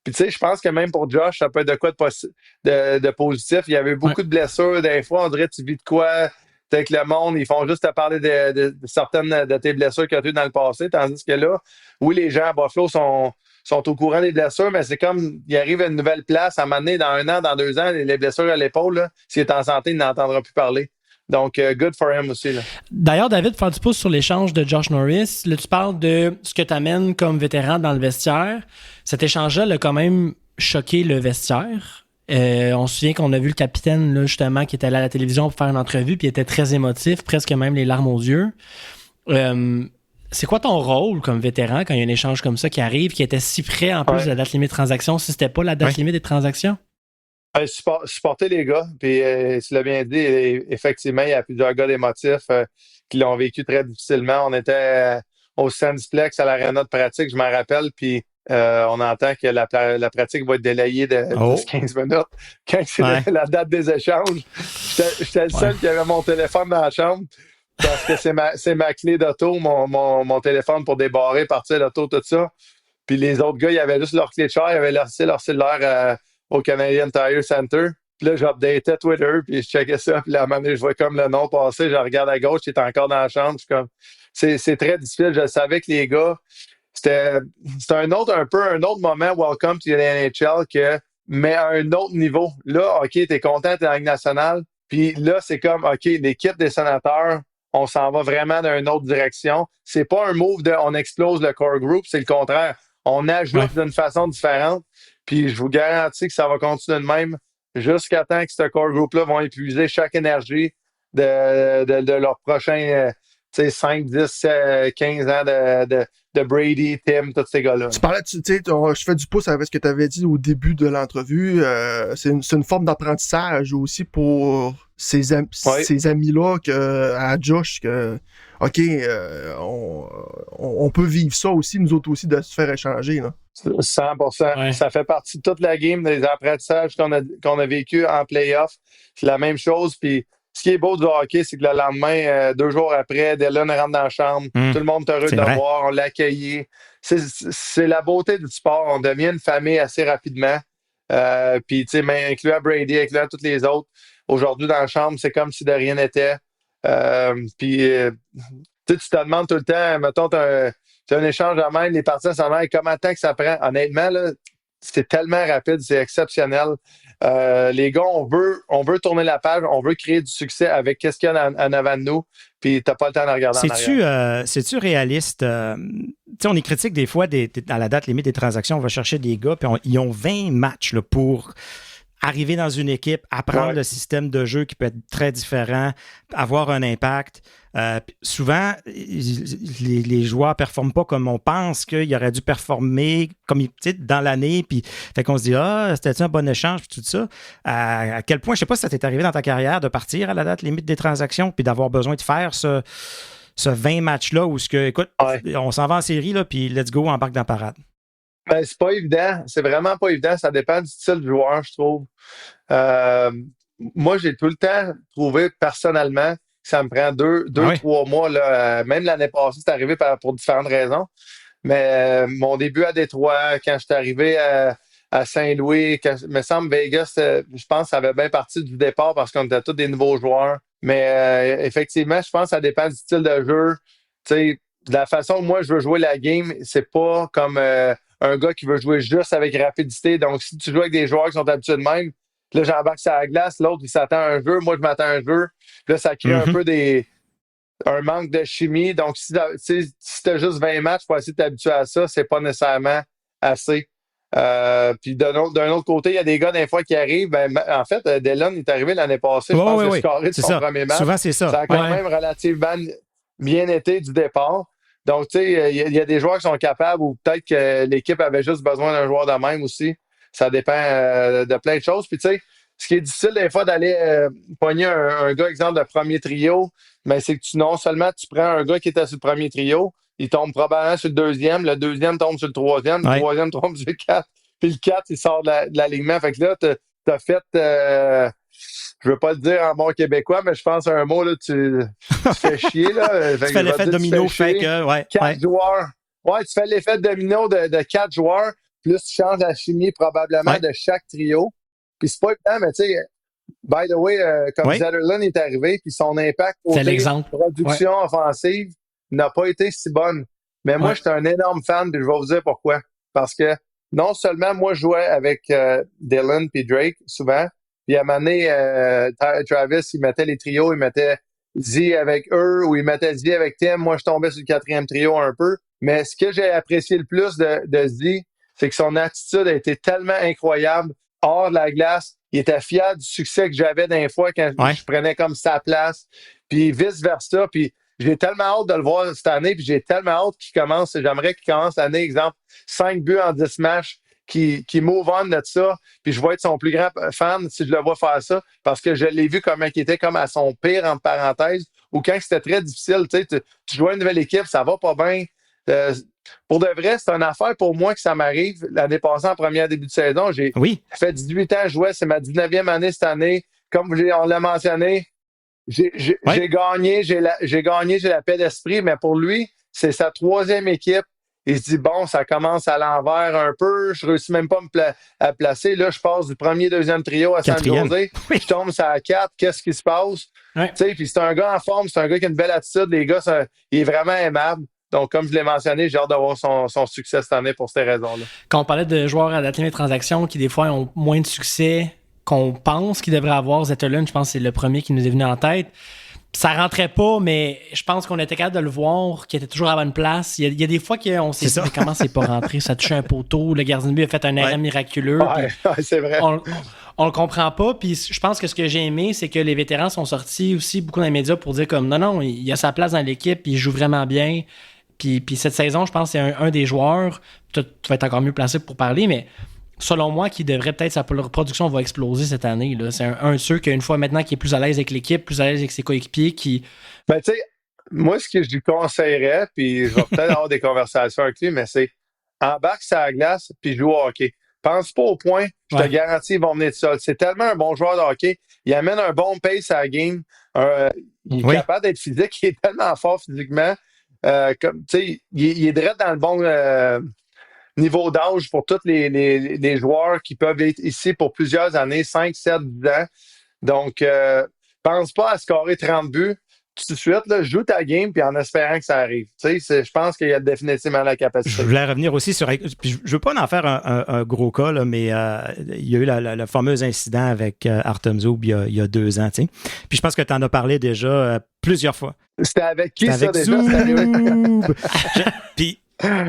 Puis, je pense que même pour Josh, ça peut être de quoi de positif. Il y avait beaucoup de blessures. Des fois, on dirait que tu vis de quoi avec le monde. Ils font juste te parler de certaines de tes blessures que tu as eues dans le passé. Tandis que là, oui, les gens à Buffalo sont au courant des blessures, mais c'est comme il arrive à une nouvelle place. À un moment donné, dans 1 an, dans 2 ans, les blessures à l'épaule, s'il est en santé, il n'entendra plus parler. Donc, good for him aussi. Là. D'ailleurs, David, faire du pouce sur l'échange de Josh Norris. Là, tu parles de ce que tu amènes comme vétéran dans le vestiaire. Cet échange-là a quand même choqué le vestiaire. On se souvient qu'on a vu le capitaine, là, justement, qui était allé à la télévision pour faire une entrevue, puis il était très émotif, presque même les larmes aux yeux. C'est quoi ton rôle comme vétéran quand il y a un échange comme ça qui arrive, qui était si près en plus de la date limite de transaction, si c'était pas la date limite des transactions? Supporter les gars, puis tu l'as bien dit, effectivement, il y a plusieurs gars émotifs qui l'ont vécu très difficilement. On était au Sandsplex à l'aréna de pratique, je m'en rappelle, puis on entend que la pratique va être délayée de 10-15 minutes. Quand c'est la date des échanges, j'étais le seul qui avait mon téléphone dans la chambre parce que c'est ma clé d'auto, mon téléphone pour débarrer, partir l'auto, tout ça. Puis les autres gars, ils avaient juste leur clé de char, ils avaient laissé leur cellulaire au Canadian Tire Center. Puis là, j'updatais Twitter, puis je checkais ça. Puis là, à un moment donné, je vois comme le nom passer. Je regarde à gauche, il est encore dans la chambre. C'est très difficile. Je savais que les gars, c'était un autre moment welcome to the NHL mais à un autre niveau. Là, OK, t'es content, t'es dans la Ligue nationale. Puis là, c'est comme, OK, l'équipe des Sénateurs, on s'en va vraiment dans une autre direction. C'est pas un move de on explose le core group, c'est le contraire. On ajoute d'une façon différente. Puis je vous garantis que ça va continuer de même jusqu'à temps que ce core group-là vont épuiser chaque énergie de leurs prochains 5, 10, 15 ans de Brady, Tim, tous ces gars-là. Tu parlais, je fais du pouce avec ce que tu avais dit au début de l'entrevue. C'est une forme d'apprentissage aussi pour ces amis-là à Josh OK, on peut vivre ça aussi, nous autres aussi, de se faire échanger. Là. 100%. Ouais. Ça fait partie de toute la game des apprentissages qu'on a vécu en playoff. C'est la même chose. Puis ce qui est beau du hockey, c'est que le lendemain, 2 jours après, Dylan rentre dans la chambre. Tout le monde est heureux de le voir. On l'a accueilli. C'est la beauté du sport. On devient une famille assez rapidement. Puis, tu sais, incluant Brady, incluant tous les autres. Aujourd'hui, dans la chambre, c'est comme si de rien n'était. Puis, tu te demandes tout le temps, mettons, tu as un échange de main, les parties en main, comment tant que ça prend? Honnêtement, là, c'est tellement rapide, c'est exceptionnel. Les gars, on veut tourner la page, on veut créer du succès avec qu'est-ce qu'il y a en avant de nous, puis t'as pas le temps de regarder en arrière. C'est-tu réaliste? On est critique des fois à la date limite des transactions, on va chercher des gars, puis ils ont 20 matchs là, pour arriver dans une équipe, apprendre le système de jeu qui peut être très différent, avoir un impact. Souvent, les joueurs ne performent pas comme on pense qu'ils auraient dû performer comme dans l'année. Puis, fait qu'on se dit, c'était un bon échange, puis tout ça. À quel point, je ne sais pas si ça t'est arrivé dans ta carrière de partir à la date limite des transactions, puis d'avoir besoin de faire ce 20 matchs-là où, écoute, on s'en va en série, là, puis let's go, on embarque dans la parade. Ben, c'est pas évident. C'est vraiment pas évident. Ça dépend du style du joueur, je trouve. Moi, j'ai tout le temps trouvé personnellement que ça me prend 2-3 mois. Là, même l'année passée, c'est arrivé pour différentes raisons. Mais mon début à Détroit, quand j'étais arrivé à Saint-Louis, il me semble Vegas, je pense que ça avait bien parti du départ parce qu'on était tous des nouveaux joueurs. Mais effectivement, je pense que ça dépend du style de jeu. Tu sais, de la façon où moi je veux jouer la game, c'est pas comme un gars qui veut jouer juste avec rapidité. Donc, si tu joues avec des joueurs qui sont habitués de même, là, j'embarque sur la glace, l'autre, il s'attend à un jeu, moi, je m'attends à un jeu. Là, ça crée un peu un manque de chimie. Donc, si tu as juste 20 matchs pour essayer de t'habituer à ça, c'est pas nécessairement assez. Puis d'un autre côté, il y a des gars des fois qui arrivent. En fait, Dylan est arrivé l'année passée, je pense qu'il a scoré de son premier match. Souvent, c'est ça. Ça a quand même relativement bien été du départ. Donc, tu sais, il y a des joueurs qui sont capables ou peut-être que l'équipe avait juste besoin d'un joueur de même aussi. Ça dépend de plein de choses. Puis, tu sais, ce qui est difficile des fois d'aller pogner un gars, exemple, de premier trio, mais c'est que non seulement tu prends un gars qui était sur le premier trio, il tombe probablement sur le deuxième tombe sur le troisième, le troisième tombe sur le 4, puis le 4, il sort de l'alignement. Fait que là, t'as fait... je veux pas le dire en bon québécois, mais je pense à un mot, là, tu fais chier, là. Tu fais l'effet domino, fait que, 4 joueurs. Ouais, tu fais l'effet domino de 4 joueurs, plus tu changes la chimie probablement de chaque trio. Puis c'est pas évident, mais tu sais, by the way, comme Zetterlund est arrivé, puis son impact côté production offensive n'a pas été si bonne. Mais moi, j'étais un énorme fan, puis je vais vous dire pourquoi. Parce que non seulement moi, je jouais avec Dylan puis Drake, souvent, puis à un moment donné, Travis, il mettait les trios, il mettait Z avec eux ou il mettait Z avec Tim. Moi, je tombais sur le 4e trio un peu. Mais ce que j'ai apprécié le plus de Z, c'est que son attitude a été tellement incroyable hors de la glace. Il était fier du succès que j'avais d'un fois quand je prenais comme sa place. Puis vice-versa. Puis j'ai tellement hâte de le voir cette année. Puis j'ai tellement hâte qu'il commence. J'aimerais qu'il commence l'année, exemple, 5 buts en 10 matchs. Qui move on de ça, puis je vais être son plus grand fan si je le vois faire ça, parce que je l'ai vu comme il était comme à son pire, entre parenthèses, ou quand c'était très difficile, tu sais, tu joues à une nouvelle équipe, ça va pas bien. Pour de vrai, c'est une affaire pour moi que ça m'arrive. L'année passée, en première début de saison, j'ai fait 18 ans à jouer, c'est ma 19e année cette année. Comme on l'a mentionné, j'ai gagné, j'ai la paix d'esprit, mais pour lui, c'est sa 3e équipe. Il se dit, bon, ça commence à l'envers un peu. Je ne réussis même pas à placer. Là, je passe du premier, 2e trio à San Jose. Je tombe sur la 4. Qu'est-ce qui se passe? Puis c'est un gars en forme. C'est un gars qui a une belle attitude. Les gars, il est vraiment aimable. Donc, comme je l'ai mentionné, j'ai hâte de voir son succès cette année pour ces raisons-là. Quand on parlait de joueurs à la limite transaction qui, des fois, ont moins de succès qu'on pense qu'ils devraient avoir, Zetterlund, je pense que c'est le premier qui nous est venu en tête. Ça rentrait pas, mais je pense qu'on était capable de le voir, qu'il était toujours à la bonne place. Il y a des fois qu'on s'est dit, mais comment c'est pas rentré? Ça a touché un poteau, le gardien de but a fait un arrêt miraculeux. Ouais, c'est vrai. On le comprend pas. Puis je pense que ce que j'ai aimé, c'est que les vétérans sont sortis aussi beaucoup dans les médias pour dire comme non, il a sa place dans l'équipe, il joue vraiment bien. Puis cette saison, je pense que c'est un des joueurs, tu vas être encore mieux placé pour parler, mais selon moi, qui devrait peut-être, sa production va exploser cette année. Là. C'est un de ceux qu'une fois maintenant qui est plus à l'aise avec l'équipe, plus à l'aise avec ses coéquipiers, qui... Ben, tu sais, moi, ce que je lui conseillerais, puis je vais peut-être avoir des conversations avec lui, mais c'est embarque sur la glace puis joue au hockey. Pense pas au point, je te garantis, ils vont venir de seul. C'est tellement un bon joueur de hockey. Il amène un bon pace à la game. Il est capable d'être physique. Il est tellement fort physiquement. Il est direct dans le bon niveau d'âge pour tous les joueurs qui peuvent être ici pour plusieurs années, 5, 7, 10 ans. Donc, pense pas à scorer 30 buts tout de suite. Là, joue ta game puis en espérant que ça arrive. Je pense qu'il y a définitivement la capacité. Je voulais revenir aussi sur... Je veux pas en faire un gros cas, là, mais il y a eu le fameux incident avec Artem Zub il y a 2 ans. T'sais. Puis je pense que tu en as parlé déjà plusieurs fois. C'était avec qui, c'était ça, avec déjà?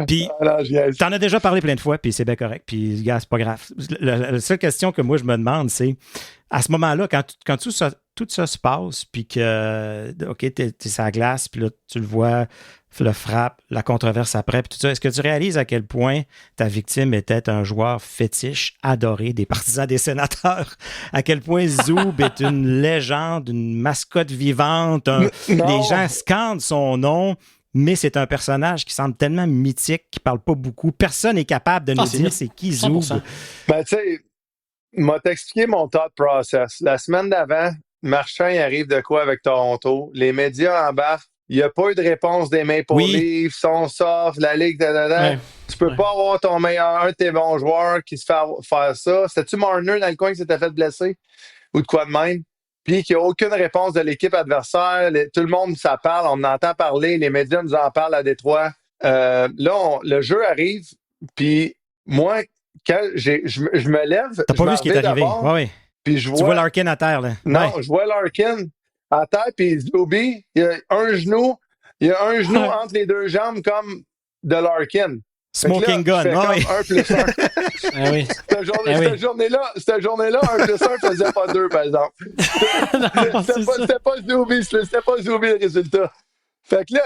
Puis t'en as déjà parlé plein de fois, puis c'est bien correct. Puis, gars, c'est pas grave. La seule question que moi, je me demande, c'est, à ce moment-là, quand tout ça se passe, puis que, OK, t'es sur la glace, puis là, tu le vois, le frappe, la controverse après, puis tout ça, est-ce que tu réalises à quel point ta victime était un joueur fétiche, adoré des partisans des Sénateurs? À quel point Zub est une légende, une mascotte vivante, les gens scandent son nom, mais c'est un personnage qui semble tellement mythique, qui parle pas beaucoup. Personne n'est capable de nous dire c'est qui Zub. Ben, tu sais, m'a t'expliqué mon thought process. La semaine d'avant, Marchand, il arrive de quoi avec Toronto? Les médias embarquent. Il n'y a pas eu de réponse des Maple Leafs, son soft, la Ligue, Tu peux pas avoir un de tes bons joueurs qui se fait faire ça. C'était-tu Marner dans le coin qui s'était fait blesser? Ou de quoi de même? Puis qu'il n'y a aucune réponse de l'équipe adversaire. Tout le monde, ça parle, on entend parler, les médias nous en parlent à Détroit. Là, le jeu arrive, puis moi, quand je me lève... T'as pas vu ce qui est arrivé? Oui. Puis tu vois Larkin à terre, là. Non, je vois Larkin à terre, puis Zuby, il y a un genou entre les deux jambes comme de Larkin. Smoking gun, oui. 1+1. Ah oui. Cette journée-là, 1+1 faisait pas 2, par exemple. C'était pas Zuby le résultat. Fait que là,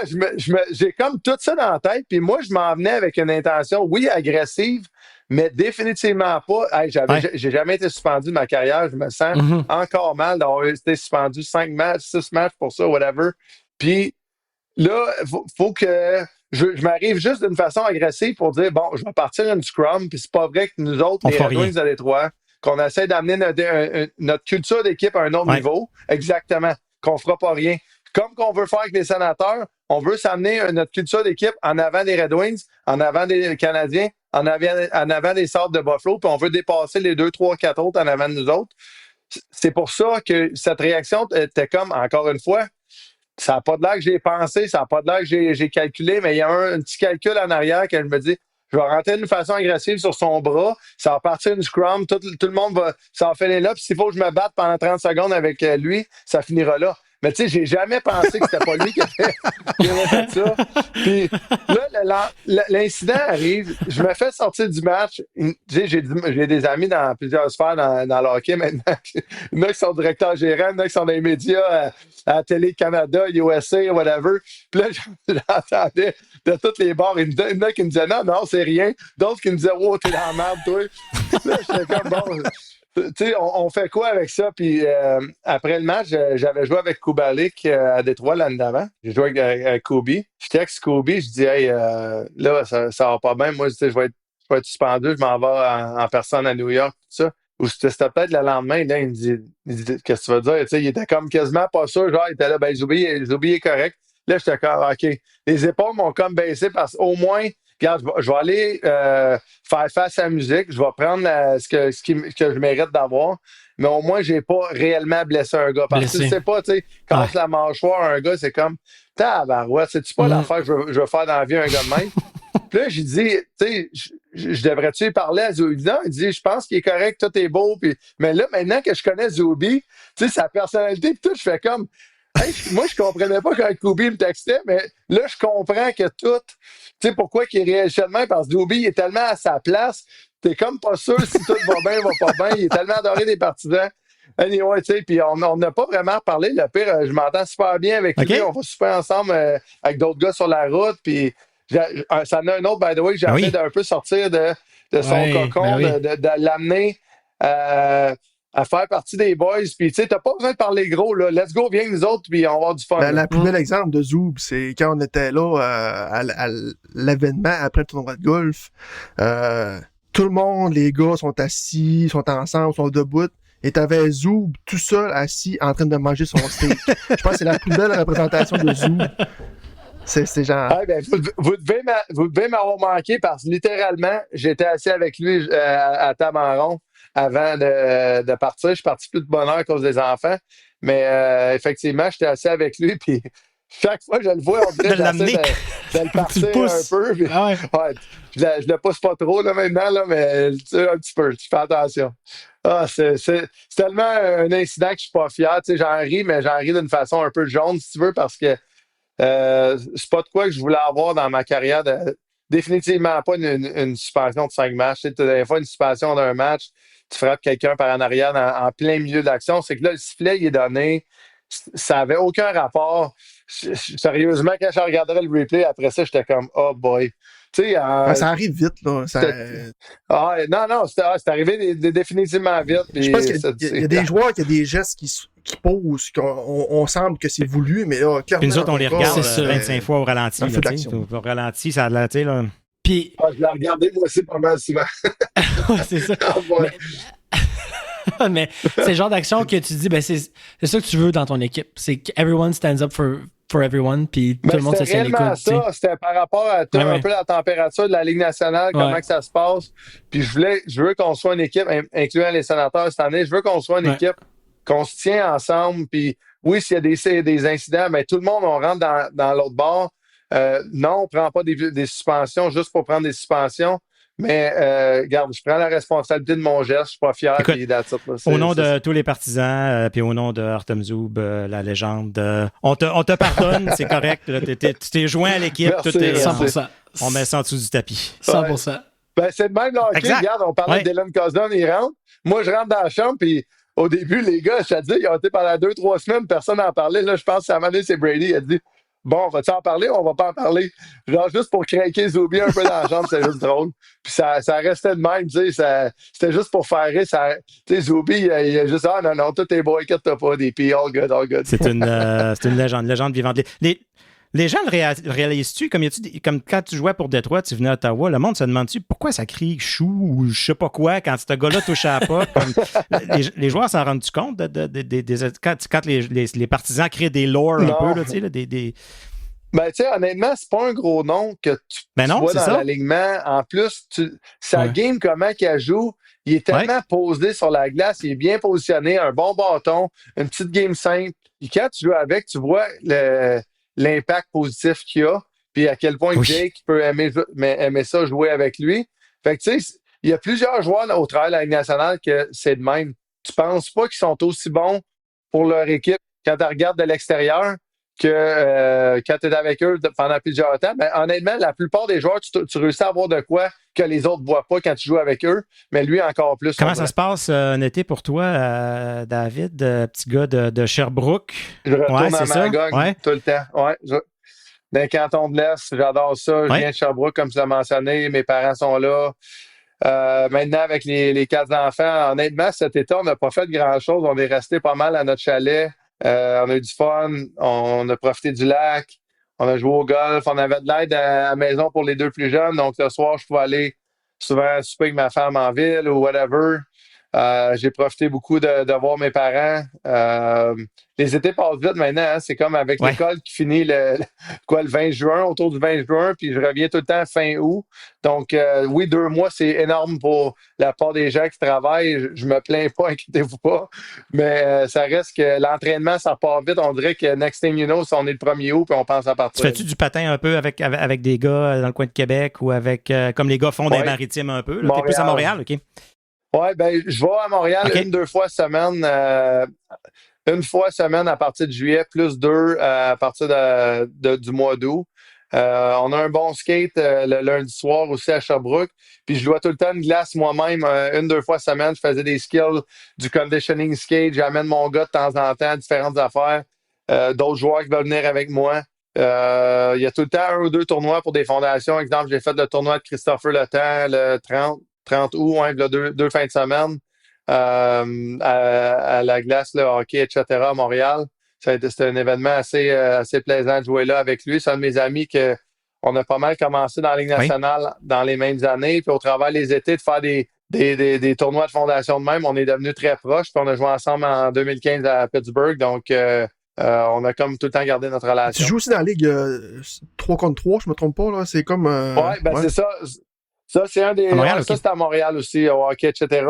j'ai comme tout ça dans la tête, puis moi, je m'en venais avec une intention, oui, agressive, mais définitivement pas. Hey, j'ai jamais été suspendu de ma carrière, je me sens encore mal d'avoir été suspendu 5 matchs, 6 matchs pour ça, whatever. Puis là, faut que je m'arrive juste d'une façon agressive pour dire, bon, je vais partir une scrum, puis c'est pas vrai que nous autres, les Red Wings de Détroit, qu'on essaie d'amener notre culture d'équipe à un autre niveau. Exactement. Qu'on fera pas rien. Comme qu'on veut faire avec les Sénateurs, on veut s'amener notre culture d'équipe en avant des Red Wings, en avant des Canadiens, en avant des Sabres de Buffalo, puis on veut dépasser les 2, 3, 4 autres en avant de nous autres. C'est pour ça que cette réaction était comme, encore une fois, ça n'a pas de l'air que j'ai pensé, ça n'a pas de l'air que j'ai calculé, mais il y a un petit calcul en arrière que je me dis, je vais rentrer d'une façon agressive sur son bras, ça va partir une scrum, tout le monde va s'en finir là, puis s'il faut que je me batte pendant 30 secondes avec lui, ça finira là. Mais tu sais, j'ai jamais pensé que c'était pas lui qui avait fait ça. Puis là, l'incident arrive, je me fais sortir du match. J'ai des amis dans plusieurs sphères dans le hockey maintenant. Il y en a qui sont directeurs gérants, il y en a qui sont dans les médias, à Télé-Canada, USA, whatever. Puis là, j'entendais de tous les bords. Il y en a qui me disaient non, c'est rien. D'autres qui me disaient, wow, t'es dans la merde, toi. Là, j'étais comme, bon... Tu sais, on fait quoi avec ça? Puis après le match, j'avais joué avec Kubalik à Détroit l'année d'avant. J'ai joué avec Kobe. Je texte Kobe, je dis, hey, là, ça va pas bien. Moi, je vais être suspendu, je m'en vais en personne à New York, tout ça. Ou c'était peut-être le lendemain, là, il me dit qu'est-ce que tu vas dire? Tu sais, il était comme quasiment pas sûr, genre, il était là, ben, Zuby est correct. Là, j'étais comme, OK. Les épaules m'ont comme baissé parce qu'au moins, regarde, je vais aller faire face à la musique, je vais prendre que je mérite d'avoir, mais au moins, j'ai pas réellement blessé un gars. Parce que tu sais pas, tu sais, quand la mâchoire à un gars, c'est comme, tabarouette, c'est-tu pas l'affaire que je veux faire dans la vie un gars de même? Puis là, j'ai dit, tu sais, je devrais-tu y parler à Zubi? Non, il dit, je pense qu'il est correct, tout est beau. Puis, mais là, maintenant que je connais Zubi, tu sais, sa personnalité, puis tout, je fais comme, hey, moi, je comprenais pas quand Kubi me textait, mais là, je comprends que tout, tu sais, pourquoi il réagit de même, parce que Zubi, il est tellement à sa place, t'es comme pas sûr si tout va bien, va pas bien, il est tellement adoré des partisans. Anyway, tu sais, puis on n'a pas vraiment parlé. Le pire, je m'entends super bien avec lui. On va super ensemble avec d'autres gars sur la route. Puis ça en a un autre, by the way, que j'ai envie d'un peu sortir de son cocon, de l'amener à faire partie des boys. Puis, tu sais, t'as pas besoin de parler gros, là. Let's go, viens nous autres, puis on va avoir du fun. La plus belle exemple de Zoub, c'est quand on était là à l'événement après le tournoi de golf. Tout le monde, les gars sont assis, sont ensemble, sont debout. Et t'avais Zoub tout seul assis en train de manger son steak. Je pense que c'est la plus belle représentation de Zoub. C'est genre. Ah, ben, vous devez m'avoir manqué parce que littéralement, j'étais assis avec lui à table en rond avant de partir. Je suis parti plus de bonne heure à cause des enfants. Mais effectivement, j'étais assis avec lui. Puis chaque fois que je le vois, on dirait de le partir un peu. Puis, je le pousse pas trop là, maintenant, là, mais un petit peu. Tu fais attention. Ah, c'est tellement un incident que je suis pas fier. Tu sais, j'en ris, mais j'en ris d'une façon un peu jaune, si tu veux, parce que c'est pas de quoi que je voulais avoir dans ma carrière. Définitivement pas une suspension de 5 matchs. Tu sais, des fois, une suspension d'un match, tu frappes quelqu'un par en arrière en plein milieu d'action. C'est que là, le sifflet, il est donné. Ça avait aucun rapport. Sérieusement, quand je regarderais le replay, après ça, j'étais comme, oh boy. Tu sais, ça arrive vite, là. Non, c'est arrivé définitivement vite. Je pense qu'il y a des joueurs qui ont des gestes qui posent, qu'on semble que c'est voulu, mais là, clairement. Puis nous autres, on les regarde 25 fois au ralenti. Au ralenti, ça a l'air, tu sais, là. Puis. Je l'ai regardé, moi aussi, pas mal souvent. C'est ça. Mais c'est le genre d'action que tu dis, ben c'est ça que tu veux dans ton équipe. C'est que everyone stands up for everyone, puis tout le monde se tient les coudes. C'était par rapport à un peu la température de la Ligue nationale, comment que ça se passe. Puis je veux qu'on soit une équipe, incluant les sénateurs cette année, je veux qu'on soit une équipe, qu'on se tient ensemble. Puis oui, s'il y a des incidents, ben tout le monde, on rentre dans l'autre bord. Non, on ne prend pas des suspensions juste pour prendre des suspensions. Mais, regarde, je prends la responsabilité de mon geste, je suis pas fier. Écoute, au nom de tous les partisans, puis au nom de Artem Zoub, la légende, on te pardonne, c'est correct. Tu t'es joint à l'équipe. Merci, tout est, 100%. On met ça en dessous du tapis. 100%. Ouais. Ben, c'est le même là. Regarde, on parlait de Dylan Cousin, il rentre. Moi, je rentre dans la chambre, puis au début, les gars, je te dis, ils ont été pendant 2-3 semaines, personne n'en parlait. Là, je pense que à un moment donné, c'est Brady, il a dit, bon, va-tu en parler ou on va pas en parler? Genre, juste pour craquer Zubi un peu dans la chambre, c'est juste drôle. Puis ça restait de même, tu sais, c'était juste pour faire rire. Tu sais, Zubi, il a juste, non, tout est beau, inquiète-toi pas, des filles, all good. C'est une légende vivante. Les gens le réalisent-tu? Comme quand tu jouais pour Détroit, tu venais à Ottawa, le monde se demande-tu pourquoi ça crie chou ou je sais pas quoi quand ce gars-là touche à la puck? Les joueurs s'en rendent-tu compte quand les partisans créent des lore un peu, là, tu sais, des... Ben, tu sais, honnêtement, c'est pas un gros nom que tu vois dans l'alignement. En plus, sa game, comment qu'il joue, il est tellement posé sur la glace, il est bien positionné, un bon bâton, une petite game simple. Et quand tu joues avec, tu vois l'impact positif qu'il a, puis à quel point Jake peut aimer ça, jouer avec lui. Fait que, tu sais, il y a plusieurs joueurs au travers de la Ligue nationale que c'est de même. Tu penses pas qu'ils sont aussi bons pour leur équipe quand tu regardes de l'extérieur que quand tu es avec eux pendant plusieurs temps. Ben, honnêtement, la plupart des joueurs, tu réussis à avoir de quoi que les autres ne voient pas quand tu joues avec eux, mais lui encore plus. Comment ça se passe un été pour toi, David, petit gars de Sherbrooke? Je retourne à Magog tout le temps. Ouais, dans le canton de l'Est, j'adore ça. Je viens de Sherbrooke, comme tu l'as mentionné. Mes parents sont là. Maintenant, avec les 4 enfants, honnêtement, cet été, on n'a pas fait grand-chose. On est resté pas mal à notre chalet. On a eu du fun, on a profité du lac, on a joué au golf, on avait de l'aide à la maison pour les 2 plus jeunes. Donc, le soir, je pouvais aller souvent souper avec ma femme en ville ou whatever. J'ai profité beaucoup de voir mes parents. Les étés passent vite maintenant. Hein? C'est comme avec l'école qui finit le 20 juin, autour du 20 juin, puis je reviens tout le temps fin août. Donc, oui, 2 mois, c'est énorme pour la part des gens qui travaillent. Je me plains pas, inquiétez-vous pas. Mais ça reste que l'entraînement, ça part vite. On dirait que next thing you know, on est le 1er août, puis on pense à partir. Tu fais-tu du patin un peu avec des gars dans le coin de Québec ou avec comme les gars font des maritimes un peu? T'es plus à Montréal, OK? Oui, ben je vais à Montréal 1-2 fois semaine. Une fois semaine à partir de juillet, plus 2 à partir du mois d'août. On a un bon skate le lundi soir aussi à Sherbrooke. Puis je dois tout le temps une glace moi-même 1-2 fois semaine. Je faisais des skills, du conditioning skate. J'amène mon gars de temps en temps à différentes affaires. D'autres joueurs qui veulent venir avec moi. Il y a tout le temps 1 ou 2 tournois pour des fondations. Exemple, j'ai fait le tournoi de Christopher Le Temps le 30 août, deux fins de semaine à la glace, le hockey, etc. à Montréal. C'était un événement assez plaisant de jouer là avec lui. C'est un de mes amis qu'on a pas mal commencé dans la Ligue nationale dans les mêmes années. Puis au travers des étés, de faire des tournois de fondation de même, on est devenus très proches. Puis on a joué ensemble en 2015 à Pittsburgh. Donc, on a comme tout le temps gardé notre relation. Tu joues aussi dans la Ligue 3 contre 3, je me trompe pas, là. C'est comme... c'est ça. Ça, c'est un des. Montréal, ça, c'est à Montréal aussi, au hockey, etc.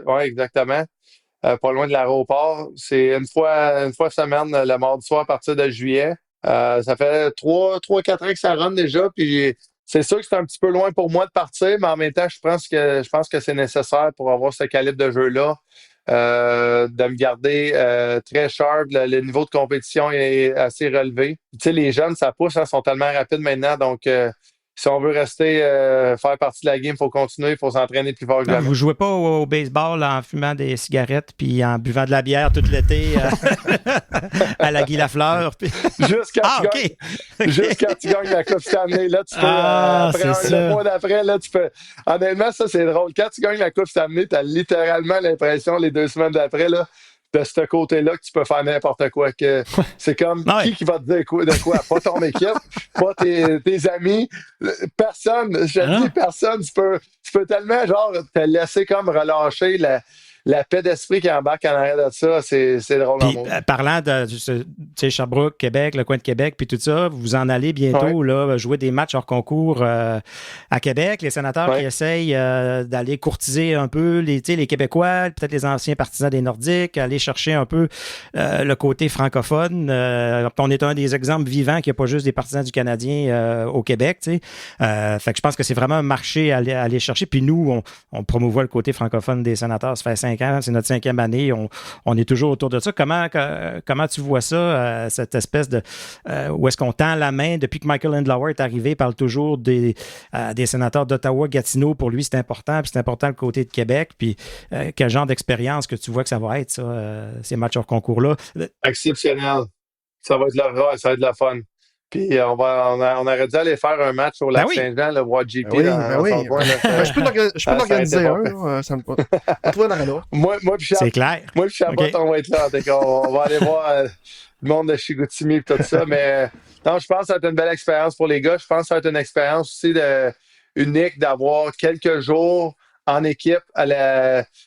Oui, exactement. Pas loin de l'aéroport. C'est une fois semaine, le mardi soir à partir de juillet. Ça fait 3-4 ans que ça run déjà. Puis c'est sûr que c'est un petit peu loin pour moi de partir, mais en même temps, je pense que c'est nécessaire pour avoir ce calibre de jeu-là. De me garder très sharp. Le niveau de compétition est assez relevé. Tu sais, les jeunes, ça pousse, hein, sont tellement rapides maintenant. Donc, si on veut rester faire partie de la game, il faut continuer, il faut s'entraîner plus fort que jamais. Vous jouez pas au baseball en fumant des cigarettes puis en buvant de la bière tout l'été à la Guy Lafleur. Puis... Juste quand tu gagnes la Coupe Stanley, là, tu peux... le mois d'après, là, tu peux... Honnêtement, ça, c'est drôle. Quand tu gagnes la Coupe Stanley, tu as littéralement l'impression, les 2 semaines d'après, là, de ce côté-là que tu peux faire n'importe quoi. Que c'est comme qui va te dire de quoi? Pas ton équipe, pas tes amis, personne. Je dis personne. Tu peux tellement genre te laisser comme relâcher la paix d'esprit qui embarque en arrière de ça. C'est drôle. Puis, parlant de Sherbrooke, Québec, le coin de Québec, puis tout ça, vous en allez bientôt là, jouer des matchs hors concours à Québec. Les sénateurs qui essayent d'aller courtiser un peu les Québécois, peut-être les anciens partisans des Nordiques, aller chercher un peu le côté francophone. On est un des exemples vivants qu'il n'y a pas juste des partisans du Canadien au Québec. Fait que je pense que c'est vraiment un marché à aller chercher. Puis nous, on promouvoit le côté francophone des sénateurs. Ça fait 5 ans, c'est notre 5e année. On est toujours autour de ça. Comment tu vois ça, cette espèce de... où est-ce qu'on tend la main? Depuis que Michael Lindlauer est arrivé, il parle toujours des sénateurs d'Ottawa, Gatineau. Pour lui, c'est important. Puis c'est important le côté de Québec. Puis quel genre d'expérience que tu vois que ça va être, ça, ces matchs hors concours-là? Exceptionnel. Ça va être le fun. Puis on aurait dû aller faire un match au Lac-Saint-Jean, le World GP. Je peux l'organiser un. Ça me pas. On va trouver un arena. Moi, puis c'est clair. Moi, puis Chabot, on va être là. On va aller voir le monde de Chicoutimi et tout ça. Mais non, je pense que ça va être une belle expérience pour les gars. Je pense que ça va être une expérience aussi unique d'avoir quelques jours en équipe,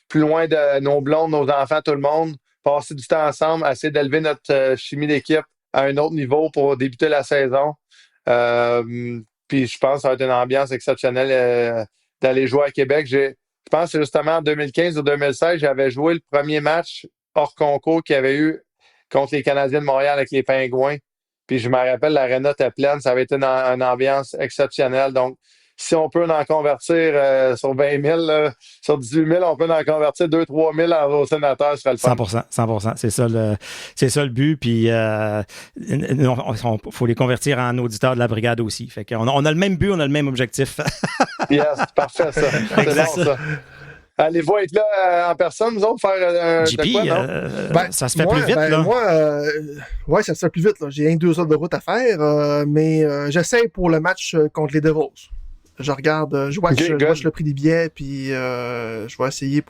plus loin de nos blondes, nos enfants, tout le monde, passer du temps ensemble, essayer d'élever notre chimie d'équipe à un autre niveau pour débuter la saison. Puis je pense que ça va être une ambiance exceptionnelle d'aller jouer à Québec. Je pense que justement en 2015 ou 2016, j'avais joué le premier match hors concours qu'il y avait eu contre les Canadiens de Montréal avec les Pingouins. Puis je me rappelle, l'aréna était pleine. Ça avait été une ambiance exceptionnelle. Donc, si on peut en convertir sur 20 000, sur 18 000, on peut en convertir 2-3 000 aux sénateurs, ce serait le fun. 100%. C'est ça le but. Puis, il faut les convertir en auditeurs de la brigade aussi. Fait qu'on on a le même but, on a le même objectif. Yes, parfait, ça. C'est bon, ça. Allez-vous être là en personne, nous autres, faire JP, de quoi, non? Ça se fait plus vite, là. Moi, ça se fait plus vite, là. J'ai 2 heures de route à faire, mais j'essaie pour le match contre les Devils. Je regarde, je watch le prix des billets, puis je vais essayer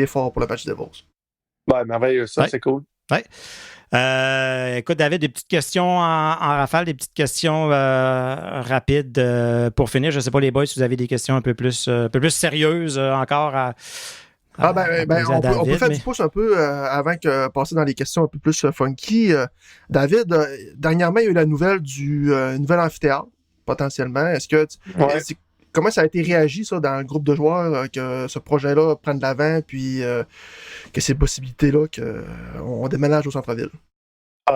fort pour le match des Devils. Ouais, merveilleux, ça, c'est cool. Ouais. Écoute, David, des petites questions en rafale, des petites questions rapides pour finir. Je ne sais pas, les boys, si vous avez des questions un peu plus sérieuses encore On peut faire du pouce un peu avant que passer dans les questions un peu plus funky. David, dernièrement, il y a eu la nouvelle du nouvel amphithéâtre, potentiellement. Comment ça a été réagi, ça, dans le groupe de joueurs, que ce projet-là prenne de l'avant, puis que ces possibilités-là, qu'on déménage au centre-ville?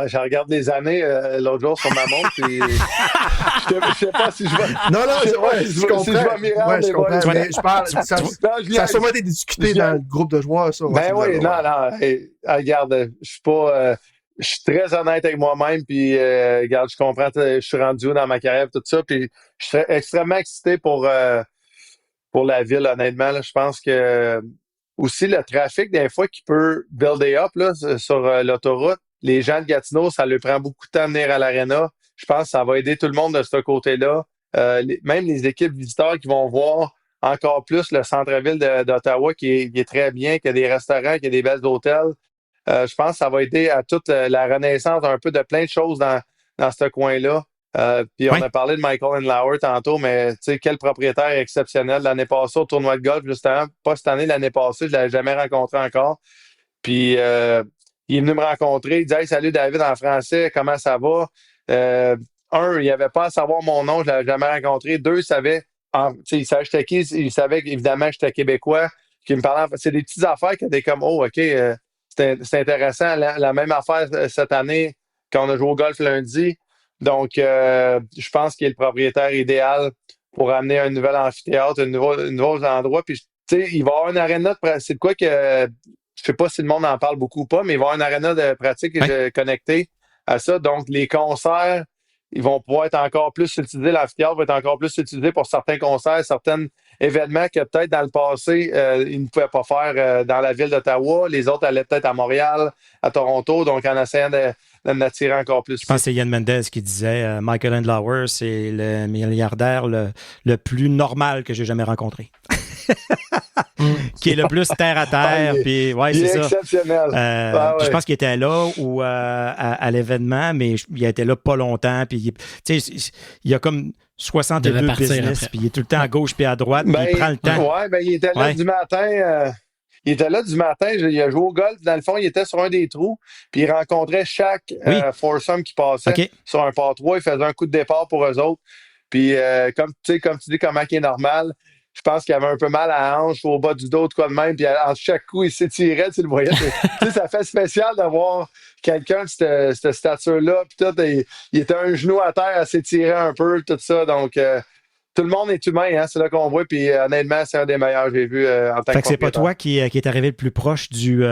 Je regarde les années l'autre jour sur ma montre, puis je sais pas si je vais. Je comprends. Si je vais m'y rendre, je comprends. Mais je parle, ça a sûrement été discuté dans le groupe de joueurs, ça. Regarde, je suis pas. Je suis très honnête avec moi-même, puis regarde, je comprends, je suis rendu où dans ma carrière, tout ça, puis je serais extrêmement excité pour la ville, honnêtement. Là, je pense que aussi le trafic, des fois, qui peut builder up là, sur l'autoroute, les gens de Gatineau, ça leur prend beaucoup de temps de venir à l'aréna. Je pense que ça va aider tout le monde de ce côté-là. Même les équipes visiteurs qui vont voir encore plus le centre-ville d'Ottawa qui est très bien, qui a des restaurants, qui a des belles hôtels. Je pense que ça va aider à toute la renaissance un peu de plein de choses dans ce coin-là. Puis on a parlé de Michael Andlauer tantôt, mais tu sais, quel propriétaire exceptionnel. L'année passée au tournoi de golf, justement, pas cette année, l'année passée, je ne l'avais jamais rencontré encore. Puis il est venu me rencontrer, il dit « Hey, salut David en français, comment ça va? » Il n'avait pas à savoir mon nom, je ne l'avais jamais rencontré. Deux, il savait j'étais qui, il savait évidemment que j'étais québécois. Qui me parlait, c'est des petites affaires qui étaient comme « Oh, OK, c'est intéressant. » La même affaire cette année quand on a joué au golf lundi. Donc, je pense qu'il est le propriétaire idéal pour amener un nouvel amphithéâtre, un nouveau endroit. Puis, tu sais, il va y avoir une aréna c'est de quoi que je sais pas si le monde en parle beaucoup ou pas, mais il va y avoir une aréna de pratique connectée à ça. Donc, les concerts, ils vont pouvoir être encore plus utilisés. L'amphithéâtre va être encore plus utilisé pour certains concerts, certains événements que peut-être dans le passé, ils ne pouvaient pas faire dans la ville d'Ottawa. Les autres allaient peut-être à Montréal, à Toronto. Donc, en essayant d'en attirer encore plus. Je pense que c'est Yann Mendez qui disait Michael Andlauer, c'est le milliardaire le plus normal que j'ai jamais rencontré. Qui est le plus terre à terre. Puis, ouais, c'est ça. Exceptionnel. Je pense qu'il était là ou à l'événement, mais il a été là pas longtemps. Puis, il a comme 62 business, puis il est tout le temps à gauche puis à droite, puis il prend le temps. Il était là du matin. Il était là du matin, il a joué au golf. Dans le fond, il était sur un des trous, puis il rencontrait chaque foursome qui passait sur un par 3. Il faisait un coup de départ pour eux autres. Puis, comme tu dis, comment il est normal, je pense qu'il avait un peu mal à la hanche, au bas du dos, de quoi de même. Puis, à chaque coup, il s'étirait, tu le voyais. Ça fait spécial d'avoir quelqu'un de cette stature-là. Puis, il était un genou à terre à s'étirer un peu, tout ça. Donc, tout le monde est humain, hein, c'est là qu'on voit. Puis honnêtement, c'est un des meilleurs que j'ai vu en tant que c'est pas toi qui est arrivé le plus proche du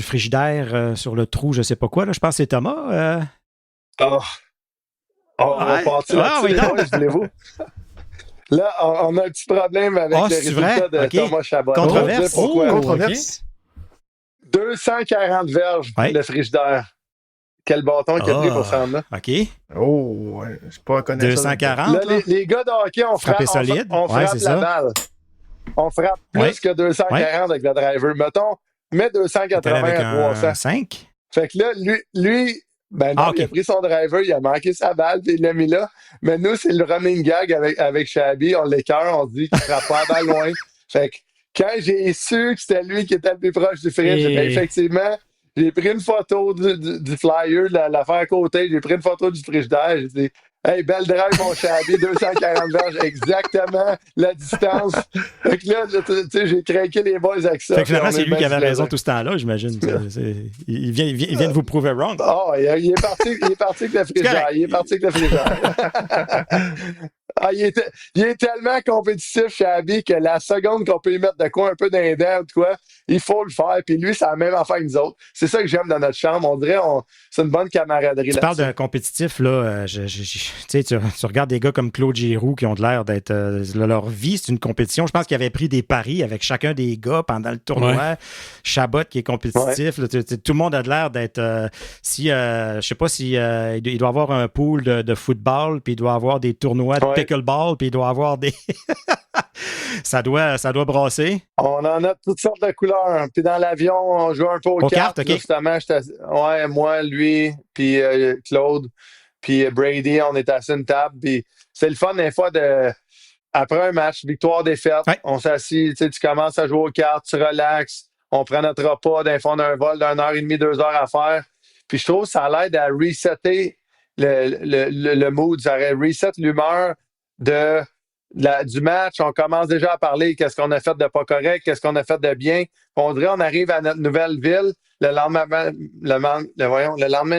frigidaire sur le trou, je sais pas quoi. Là. Je pense que c'est Thomas. On va partir là-dessus, voulez-vous? Là, on a un petit problème avec le résultat de Thomas Chabot. Controverse. Controverse. 240 verges, le frigidaire. Quel bâton qu'il a pris pour se rendre là. OK. Oh, ouais, je pas connaître 240. Là, les gars de hockey, on frappe solide. On frappe la balle. On frappe plus que 240 avec le driver. Mettons, mets 280 à 300. 5. Fait que là, lui il a pris son driver, il a manqué sa balle, puis il l'a mis là. Mais nous, c'est le running gag avec Shabby. On l'écœure, on se dit qu'il ne frappe pas la balle loin. Fait que quand j'ai su que c'était lui qui était le plus proche du fridge, effectivement, j'ai pris une photo du flyer, de l'affaire à côté. J'ai pris une photo du frigidaire. J'ai dit « Hey, belle drive, mon Shabby, 240 verges, exactement la distance. » Fait que là, tu sais, j'ai craqué les boys avec ça. Fait que finalement, c'est lui qui avait raison tout ce temps-là, j'imagine. Il vient de vous prouver wrong. Il est parti avec le frigidaire. Il est parti avec le frigidaire. Il est tellement compétitif, Shabby, que la seconde qu'on peut lui mettre de quoi un peu d'indent ou de quoi, il faut le faire. Puis lui, c'est la même affaire que nous autres. C'est ça que j'aime dans notre chambre. On dirait c'est une bonne camaraderie. Tu parles d'un compétitif, là. Tu regardes des gars comme Claude Giroux qui ont de l'air d'être... leur vie, c'est une compétition. Je pense qu'il avait pris des paris avec chacun des gars pendant le tournoi. Ouais. Chabot qui est compétitif. Là, tout le monde a de l'air d'être... je sais pas si il doit avoir un pool de football, puis il doit avoir des tournois de pickleball, puis il doit avoir des... ça doit brasser. On en a toutes sortes de couleurs. Puis dans l'avion, on joue un peu aux cartes. Justement, moi, lui, puis Claude, puis Brady, on est assis à une table. Puis c'est le fun des fois de après un match, victoire-défaite, on s'assit, tu commences à jouer aux cartes, tu relaxes, on prend notre repas d'un fond d'un vol d'1h30, 2 heures à faire. Puis je trouve que ça l'aide à resetter le mood, ça reset l'humeur du match. On commence déjà à parler qu'est-ce qu'on a fait de pas correct, qu'est-ce qu'on a fait de bien. On dirait on arrive à notre nouvelle ville, le lendemain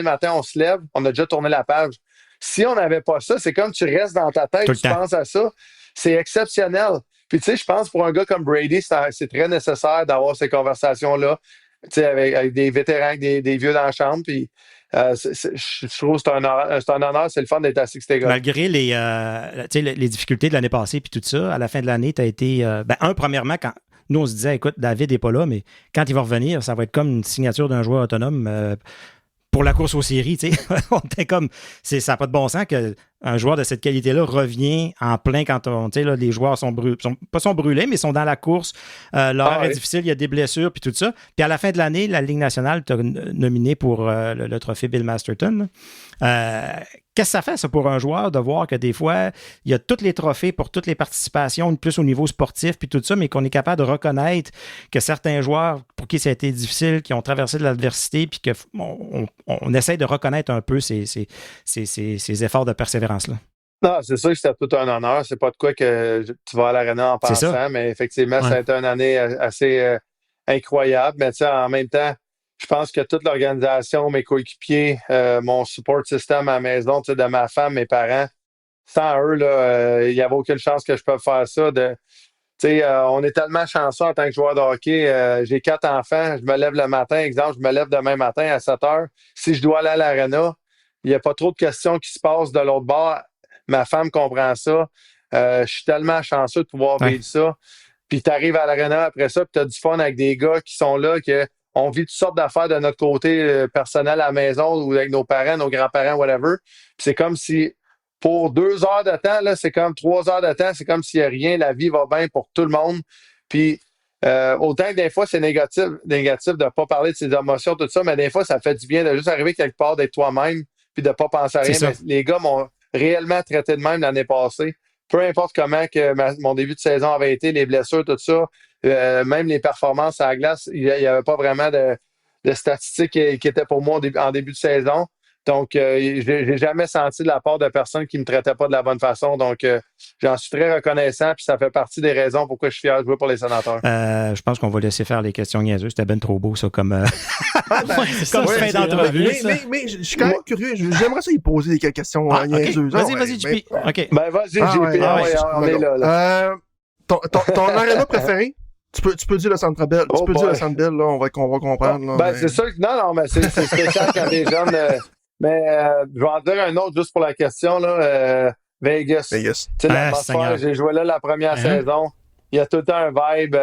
matin, on se lève, on a déjà tourné la page. Si on n'avait pas ça, c'est comme tu restes dans ta tête, tu penses à ça. C'est exceptionnel. Puis tu sais, je pense pour un gars comme Brady, c'est très nécessaire d'avoir ces conversations-là, tu sais, avec des vétérans, avec des vieux dans la chambre. Puis je trouve que c'est un honneur, c'est le fun d'être assis avec ces gars. Malgré les difficultés de l'année passée puis tout ça, à la fin de l'année, tu as été... premièrement, quand nous, on se disait, écoute, David n'est pas là, mais quand il va revenir, ça va être comme une signature d'un joueur autonome pour la course aux séries. Tu sais. On était comme... Ça n'a pas de bon sens qu'un joueur de cette qualité-là revient en plein quand les joueurs sont brûlés, mais sont dans la course. L'horaire est difficile, il y a des blessures puis tout ça. Puis à la fin de l'année, la Ligue nationale t'a nominé pour le trophée Bill Masterton. Qu'est-ce que ça fait, ça, pour un joueur, de voir que des fois, il y a tous les trophées pour toutes les participations, plus au niveau sportif, puis tout ça, mais qu'on est capable de reconnaître que certains joueurs, pour qui ça a été difficile, qui ont traversé de l'adversité, puis qu'on essaie de reconnaître un peu ces efforts de persévérance-là. Non, c'est sûr que c'était tout un honneur. C'est pas de quoi que tu vas à l'aréna en pensant, mais effectivement, ça a été une année assez incroyable. Mais tu sais, en même temps, je pense que toute l'organisation, mes coéquipiers, mon support system à la maison, de ma femme, mes parents, sans eux, il n'y avait aucune chance que je puisse faire ça. On est tellement chanceux en tant que joueur de hockey. J'ai 4 enfants, je me lève le matin, exemple, je me lève demain matin à 7 heures. Si je dois aller à l'aréna, il n'y a pas trop de questions qui se passent de l'autre bord. Ma femme comprend ça. Je suis tellement chanceux de pouvoir vivre ça. Puis tu arrives à l'aréna après ça, puis tu as du fun avec des gars qui sont là, on vit toutes sortes d'affaires de notre côté personnel à la maison ou avec nos parents, nos grands-parents, whatever. Puis c'est comme si, pour 2 heures de temps, là, c'est comme 3 heures de temps, c'est comme s'il n'y a rien, la vie va bien pour tout le monde. Puis autant que des fois, c'est négatif de ne pas parler de ses émotions, tout ça, mais des fois, ça fait du bien de juste arriver quelque part, d'être toi-même, puis de ne pas penser à rien. Mais les gars m'ont réellement traité de même l'année passée. Peu importe comment que mon début de saison avait été, les blessures, tout ça, même les performances à la glace, il n'y avait pas vraiment de statistiques qui étaient pour moi en début de saison. Donc, j'ai jamais senti de la part de personnes qui ne me traitaient pas de la bonne façon. Donc, j'en suis très reconnaissant, puis ça fait partie des raisons pourquoi je suis fier de jouer pour les Sénateurs. Je pense qu'on va laisser faire les questions niaiseuses. C'était ben trop beau, ça, comme fin d'entrevue. Mais je suis quand même curieux. J'aimerais ça y poser des questions niaiseuses. Vas-y, JP. OK. Ben, vas-y, JP. On est là. Ton aréna préféré? Tu peux dire le Centre Bell. Tu peux dire le Centre Bell, là, on va comprendre. Là, c'est sûr que non, mais c'est spécial quand les jeunes. Mais je vais en dire un autre juste pour la question, là. Vegas. Tu sais, l'atmosphère, j'ai joué là la première saison. Il y a tout le temps un vibe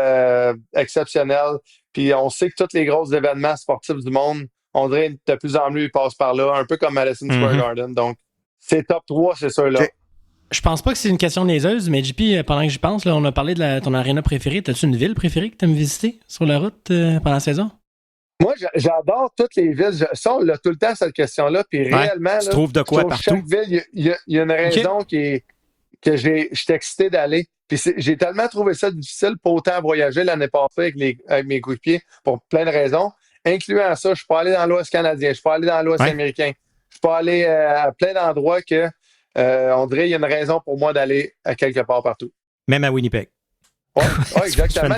exceptionnel. Puis on sait que tous les gros événements sportifs du monde, on dirait que de plus en plus, ils passent par là, un peu comme Madison Square Garden. Donc, c'est top 3, c'est sûr, là. Okay. Je pense pas que c'est une question niaiseuse, mais JP, pendant que j'y pense, là, on a parlé de ton aréna préférée. T'as-tu une ville préférée que tu aimes visiter sur la route pendant la saison? Moi, j'adore toutes les villes. Ça, on a tout le temps cette question-là. Puis réellement, tu trouves de quoi partout? Chaque ville, il y a une raison que je suis excité d'aller. Puis j'ai tellement trouvé ça difficile pour autant voyager l'année passée avec mes coéquipiers pour plein de raisons, incluant ça. Je suis pas allé dans l'Ouest canadien, je suis pas allé dans l'Ouest américain. Je suis pas allé à plein d'endroits que on dirait qu'il y a une raison pour moi d'aller à quelque part partout. Même à Winnipeg. Oui, exactement.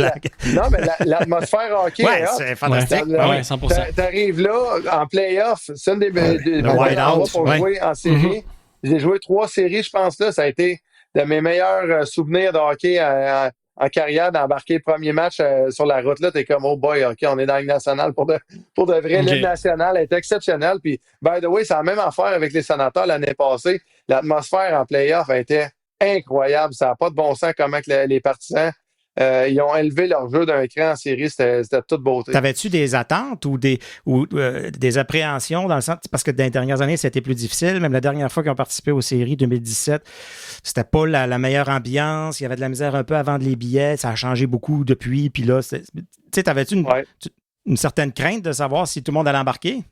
Non, mais l'atmosphère hockey, c'est fantastique. 100%. T'arrives là, en play-off, c'est une des endroits pour jouer en série. J'ai joué 3 séries, je pense, là. Ça a été de mes meilleurs souvenirs de hockey en carrière, d'embarquer le premier match sur la route. Là, t'es comme, oh boy, OK, on est dans la Ligue nationale. Pour de vrai, la Ligue nationale est exceptionnelle. Puis, by the way, c'est la même affaire avec les Sénateurs l'année passée. L'atmosphère en play-off a été incroyable. Ça n'a pas de bon sens comment que les partisans ils ont élevé leur jeu d'un cran en série, c'était toute beauté. T'avais-tu des attentes ou des appréhensions dans le sens, parce que dans les dernières années, c'était plus difficile. Même la dernière fois qu'ils ont participé aux séries 2017, c'était pas la meilleure ambiance. Il y avait de la misère un peu à vendre les billets. Ça a changé beaucoup depuis. Puis là, tu sais, t'avais-tu une certaine crainte de savoir si tout le monde allait embarquer?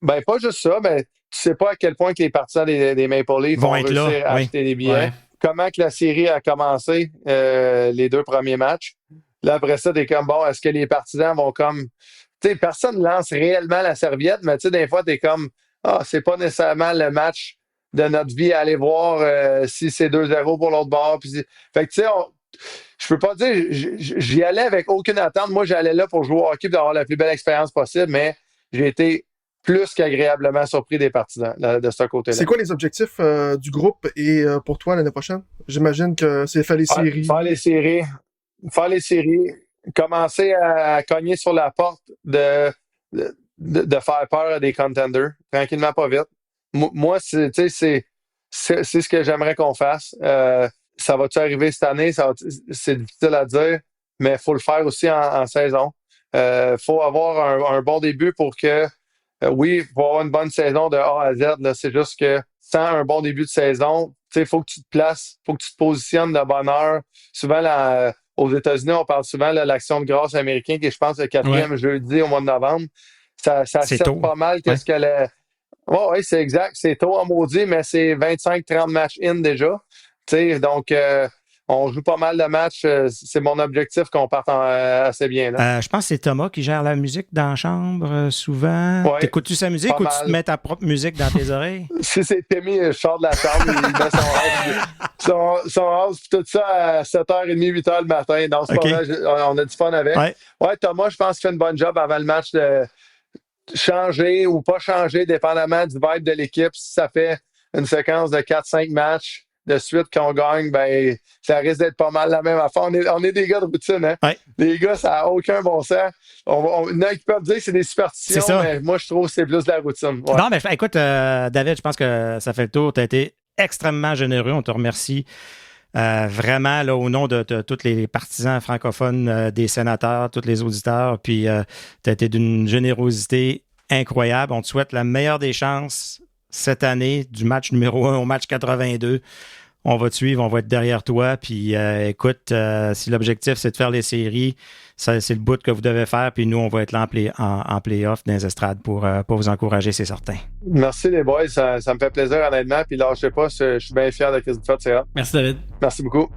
Ben, pas juste ça, mais tu sais pas à quel point que les partisans des Maple Leafs vont réussir à acheter des billets. comment que la série a commencé, les 2 premiers matchs. Là, après ça, t'es comme, bon, est-ce que les partisans vont comme... Tu sais, personne lance réellement la serviette, mais tu sais, des fois, t'es comme, c'est pas nécessairement le match de notre vie à aller voir si c'est 2-0 pour l'autre bord. Fait que, tu sais, je peux pas dire, j'y allais avec aucune attente. Moi, j'allais là pour jouer au hockey et d'avoir la plus belle expérience possible, mais j'ai été plus qu'agréablement surpris des partisans de ce côté-là. C'est quoi les objectifs du groupe et pour toi l'année prochaine? J'imagine que c'est faire les séries. Faire les séries, commencer à cogner sur la porte de faire peur à des contenders, tranquillement, pas vite. Moi, c'est ce que j'aimerais qu'on fasse. Ça va-tu arriver cette année? C'est difficile à dire, mais il faut le faire aussi en saison. Faut avoir un bon début pour que, oui, il faut avoir une bonne saison de A à Z. Là. C'est juste que sans un bon début de saison, il faut que tu te places, il faut que tu te positionnes de bonne heure. Souvent, aux États-Unis, on parle souvent de l'action de grâce américaine, qui est, je pense, le 4e jeudi au mois de novembre. Ça sert pas mal. Qu'est-ce que oui, c'est exact. C'est tôt en maudit, mais c'est 25-30 matchs in déjà. Donc, on joue pas mal de matchs. C'est mon objectif qu'on parte assez bien. Là. Je pense que c'est Thomas qui gère la musique dans la chambre souvent. Ouais, t'écoutes-tu sa musique ou tu te mets ta propre musique dans tes oreilles? Si c'est Timmy, je sors de la chambre, il met son house, puis tout ça à 7h30, 8h le matin. Donc, c'est pas vrai, on a du fun avec. Ouais, Thomas, je pense qu'il fait une bonne job avant le match de changer ou pas changer, dépendamment du vibe de l'équipe. Si ça fait une séquence de 4-5 matchs de suite qu'on gagne, ben ça risque d'être pas mal la même affaire. On est des gars de routine, hein? Ouais. Les gars, ça n'a aucun bon sens. Il y en a qui peuvent dire que c'est des superstitions, mais moi, je trouve que c'est plus de la routine. Ouais. Non, mais écoute, David, je pense que ça fait le tour. Tu as été extrêmement généreux. On te remercie vraiment là, au nom de tous les partisans francophones, des sénateurs, tous les auditeurs. Puis, tu as été d'une générosité incroyable. On te souhaite la meilleure des chances cette année, du match numéro 1 au match 82. On va te suivre, on va être derrière toi. Puis écoute, si l'objectif, c'est de faire les séries, ça, c'est le bout que vous devez faire. Puis nous, on va être là en play-off dans les estrades pour vous encourager, c'est certain. Merci les boys, ça me fait plaisir honnêtement. Puis là, je sais pas, je suis bien fier de ce que vous faites, c'est rare. Merci David. Merci beaucoup.